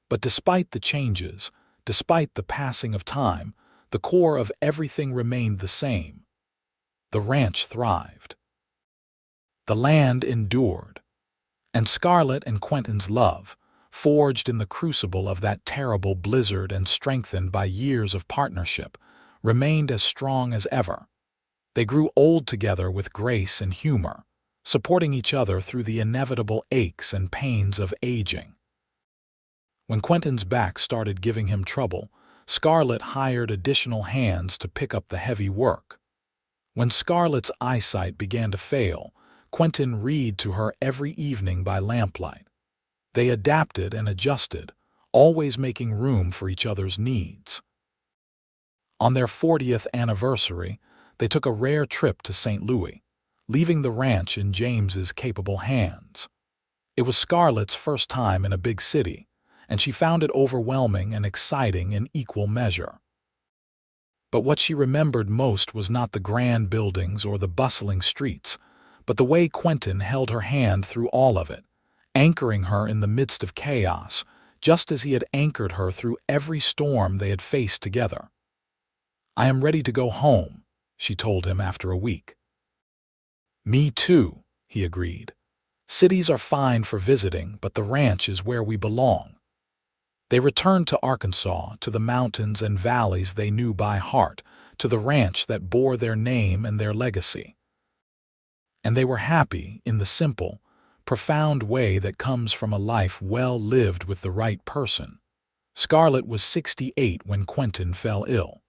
But despite the changes, despite the passing of time, the core of everything remained the same. The ranch thrived. The land endured. And Scarlett and Quentin's love, forged in the crucible of that terrible blizzard and strengthened by years of partnership, remained as strong as ever. They grew old together with grace and humor, supporting each other through the inevitable aches and pains of aging. When Quentin's back started giving him trouble, Scarlett hired additional hands to pick up the heavy work. When Scarlett's eyesight began to fail, Quentin read to her every evening by lamplight. They adapted and adjusted, always making room for each other's needs. On their 40th anniversary, they took a rare trip to St. Louis, leaving the ranch in James's capable hands. It was Scarlett's first time in a big city, and she found it overwhelming and exciting in equal measure. But what she remembered most was not the grand buildings or the bustling streets, but the way Quentin held her hand through all of it, anchoring her in the midst of chaos, just as he had anchored her through every storm they had faced together. "I am ready to go home," she told him after a week. "Me too," he agreed. "Cities are fine for visiting, but the ranch is where we belong." They returned to Arkansas, to the mountains and valleys they knew by heart, to the ranch that bore their name and their legacy. And they were happy in the simple, profound way that comes from a life well lived with the right person. Scarlett was 68 when Quentin fell ill.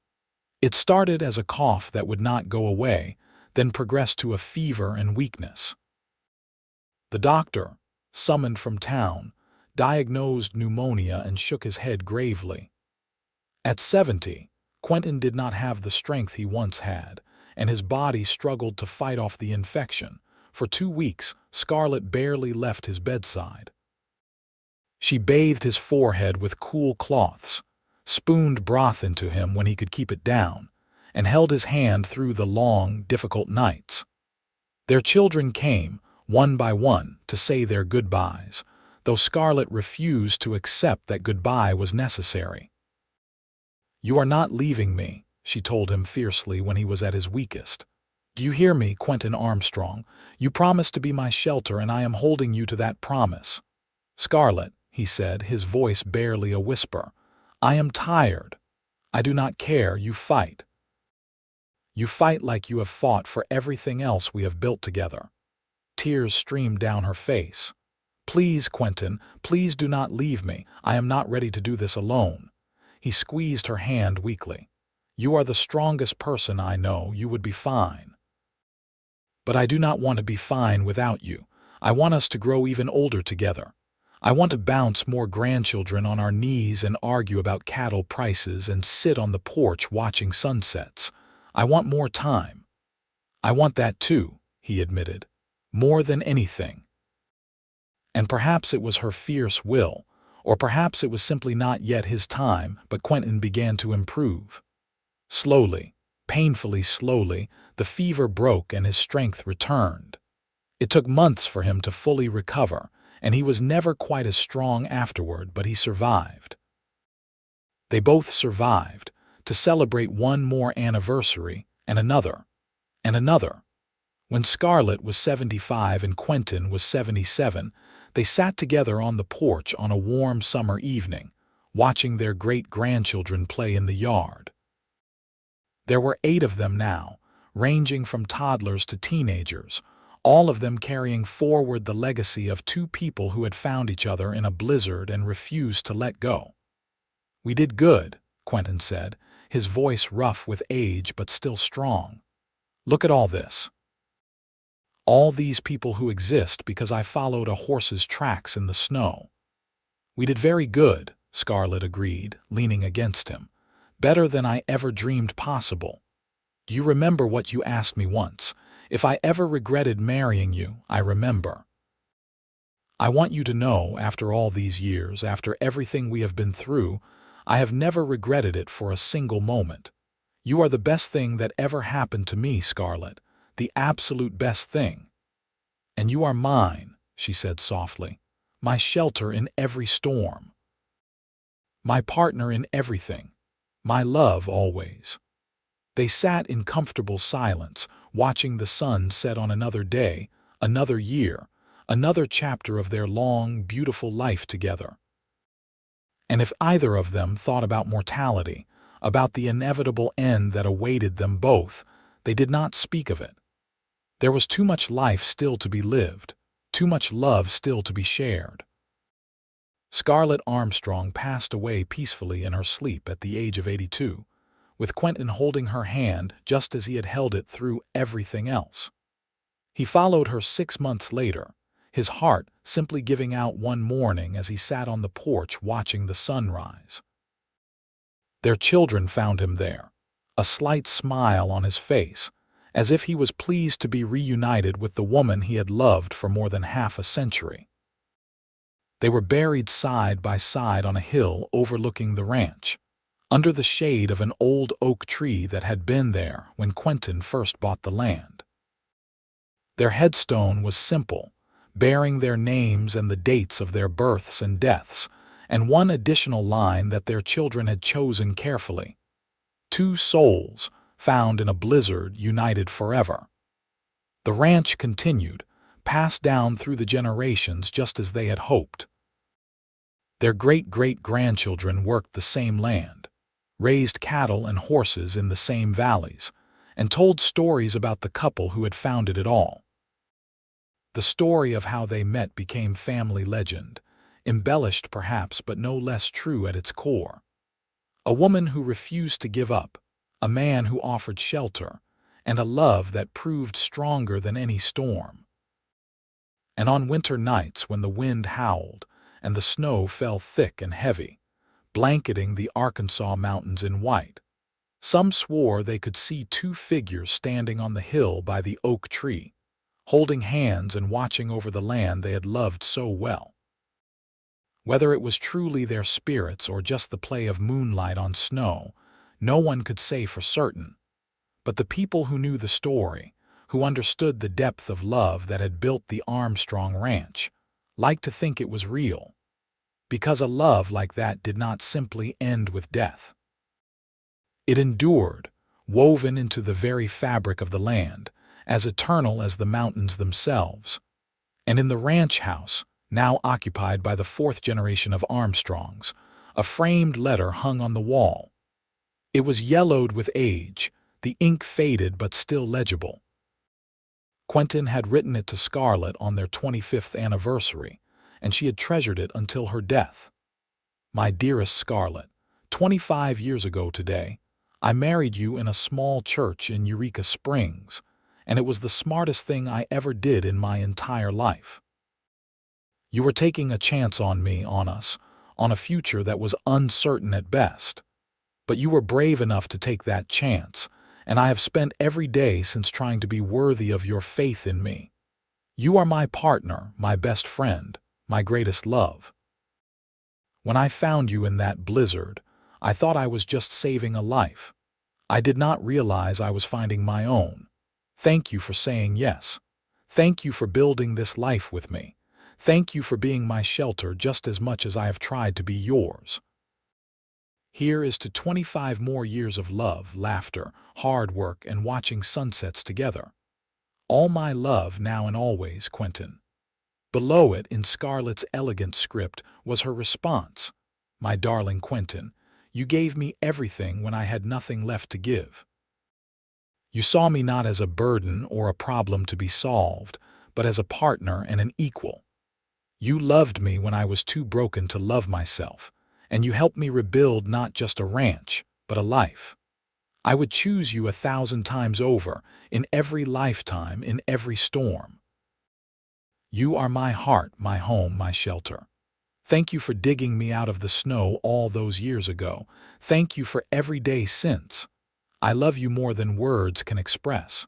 It started as a cough that would not go away, then progressed to a fever and weakness. The doctor, summoned from town, diagnosed pneumonia and shook his head gravely. At 70, Quentin did not have the strength he once had, and his body struggled to fight off the infection. For 2 weeks, Scarlett barely left his bedside. She bathed his forehead with cool cloths, spooned broth into him when he could keep it down, and held his hand through the long, difficult nights. Their children came, one by one, to say their goodbyes, though Scarlett refused to accept that goodbye was necessary. "You are not leaving me," she told him fiercely when he was at his weakest. "Do you hear me, Quentin Armstrong? You promised to be my shelter, and I am holding you to that promise." "Scarlett," he said, his voice barely a whisper, "I am tired. I do not care. You fight. You fight like you have fought for everything else we have built together." Tears streamed down her face. "Please, Quentin, please do not leave me. I am not ready to do this alone." He squeezed her hand weakly. "You are the strongest person I know. You would be fine." "But I do not want to be fine without you. I want us to grow even older together. I want to bounce more grandchildren on our knees and argue about cattle prices and sit on the porch watching sunsets. I want more time." "I want that too," he admitted. "More than anything." And perhaps it was her fierce will, or perhaps it was simply not yet his time, but Quentin began to improve. Slowly, painfully slowly, the fever broke and his strength returned. It took months for him to fully recover, and he was never quite as strong afterward, but he survived. They both survived, to celebrate one more anniversary, and another, and another. When Scarlett was 75 and Quentin was 77, they sat together on the porch on a warm summer evening, watching their great-grandchildren play in the yard. There were 8 of them now, ranging from toddlers to teenagers, all of them carrying forward the legacy of 2 people who had found each other in a blizzard and refused to let go. "We did good," Quentin said, his voice rough with age but still strong. "Look at all this. All these people who exist because I followed a horse's tracks in the snow." "We did very good," Scarlett agreed, leaning against him. "Better than I ever dreamed possible. Do you remember what you asked me once? If I ever regretted marrying you, I remember. I want you to know, after all these years, after everything we have been through, I have never regretted it for a single moment. You are the best thing that ever happened to me, Scarlett, the absolute best thing. And you are mine," she said softly, "my shelter in every storm. My partner in everything. My love always." They sat in comfortable silence, watching the sun set on another day, another year, another chapter of their long, beautiful life together. And if either of them thought about mortality, about the inevitable end that awaited them both, they did not speak of it. There was too much life still to be lived, too much love still to be shared. Scarlett Armstrong passed away peacefully in her sleep at the age of 82, with Quentin holding her hand just as he had held it through everything else. He followed her 6 months later, his heart simply giving out one morning as he sat on the porch watching the sunrise. Their children found him there, a slight smile on his face, as if he was pleased to be reunited with the woman he had loved for more than half a century. They were buried side by side on a hill overlooking the ranch, under the shade of an old oak tree that had been there when Quentin first bought the land. Their headstone was simple, bearing their names and the dates of their births and deaths, and one additional line that their children had chosen carefully: two souls found in a blizzard, united forever. The ranch continued, passed down through the generations just as they had hoped. Their great-great-grandchildren worked the same land, raised cattle and horses in the same valleys, and told stories about the couple who had founded it all. The story of how they met became family legend, embellished perhaps but no less true at its core. A woman who refused to give up, a man who offered shelter, and a love that proved stronger than any storm. And on winter nights when the wind howled and the snow fell thick and heavy, blanketing the Arkansas mountains in white, some swore they could see two figures standing on the hill by the oak tree, holding hands and watching over the land they had loved so well. Whether it was truly their spirits or just the play of moonlight on snow, no one could say for certain. But the people who knew the story, who understood the depth of love that had built the Armstrong Ranch, liked to think it was real, because a love like that did not simply end with death. It endured, woven into the very fabric of the land, as eternal as the mountains themselves. And in the ranch house, now occupied by the fourth generation of Armstrongs, a framed letter hung on the wall. It was yellowed with age, the ink faded but still legible. Quentin had written it to Scarlett on their 25th anniversary, and she had treasured it until her death. My dearest Scarlett, 25 years ago today, I married you in a small church in Eureka Springs, and it was the smartest thing I ever did in my entire life. You were taking a chance on me, on us, on a future that was uncertain at best. But you were brave enough to take that chance, and I have spent every day since trying to be worthy of your faith in me. You are my partner, my best friend, my greatest love. When I found you in that blizzard, I thought I was just saving a life. I did not realize I was finding my own. Thank you for saying yes. Thank you for building this life with me. Thank you for being my shelter just as much as I have tried to be yours. Here is to 25 more years of love, laughter, hard work, and watching sunsets together. All my love now and always, Quentin. Below it, in Scarlett's elegant script, was her response. My darling Quentin, you gave me everything when I had nothing left to give. You saw me not as a burden or a problem to be solved, but as a partner and an equal. You loved me when I was too broken to love myself, and you helped me rebuild not just a ranch, but a life. I would choose you 1,000 times over, in every lifetime, in every storm. You are my heart, my home, my shelter. Thank you for digging me out of the snow all those years ago. Thank you for every day since. I love you more than words can express.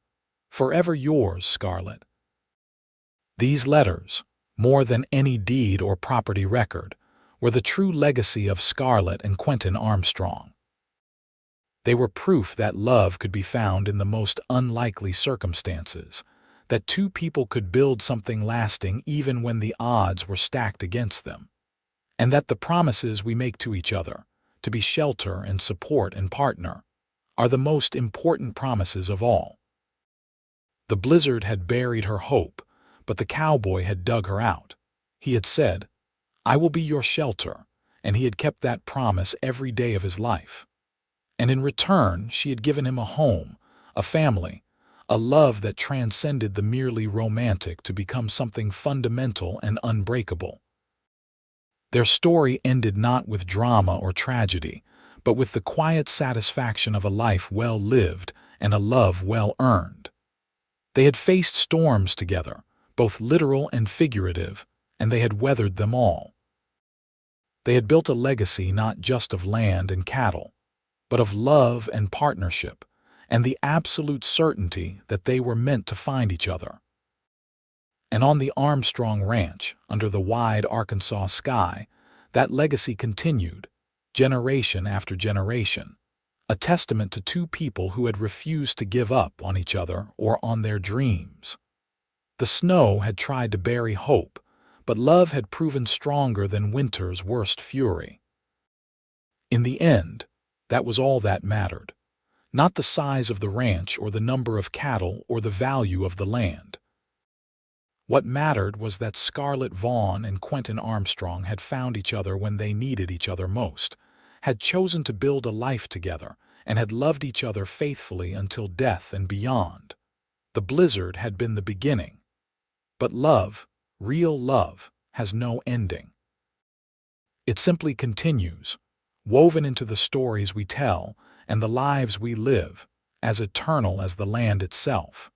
Forever yours, Scarlett. These letters, more than any deed or property record, were the true legacy of Scarlett and Quentin Armstrong. They were proof that love could be found in the most unlikely circumstances, that two people could build something lasting even when the odds were stacked against them, and that the promises we make to each other, to be shelter and support and partner, are the most important promises of all. The blizzard had buried her hope, but the cowboy had dug her out. He had said, I will be your shelter, and he had kept that promise every day of his life. And in return, she had given him a home, a family, a love that transcended the merely romantic to become something fundamental and unbreakable. Their story ended not with drama or tragedy, but with the quiet satisfaction of a life well lived and a love well earned. They had faced storms together, both literal and figurative, and they had weathered them all. They had built a legacy not just of land and cattle, but of love and partnership, and the absolute certainty that they were meant to find each other. And on the Armstrong Ranch, under the wide Arkansas sky, that legacy continued, generation after generation, a testament to two people who had refused to give up on each other or on their dreams. The snow had tried to bury hope, but love had proven stronger than winter's worst fury. In the end, that was all that mattered, not the size of the ranch or the number of cattle or the value of the land. What mattered was that Scarlett Vaughn and Quentin Armstrong had found each other when they needed each other most, had chosen to build a life together, and had loved each other faithfully until death and beyond. The blizzard had been the beginning. But love, real love, has no ending. It simply continues, woven into the stories we tell and the lives we live, as eternal as the land itself.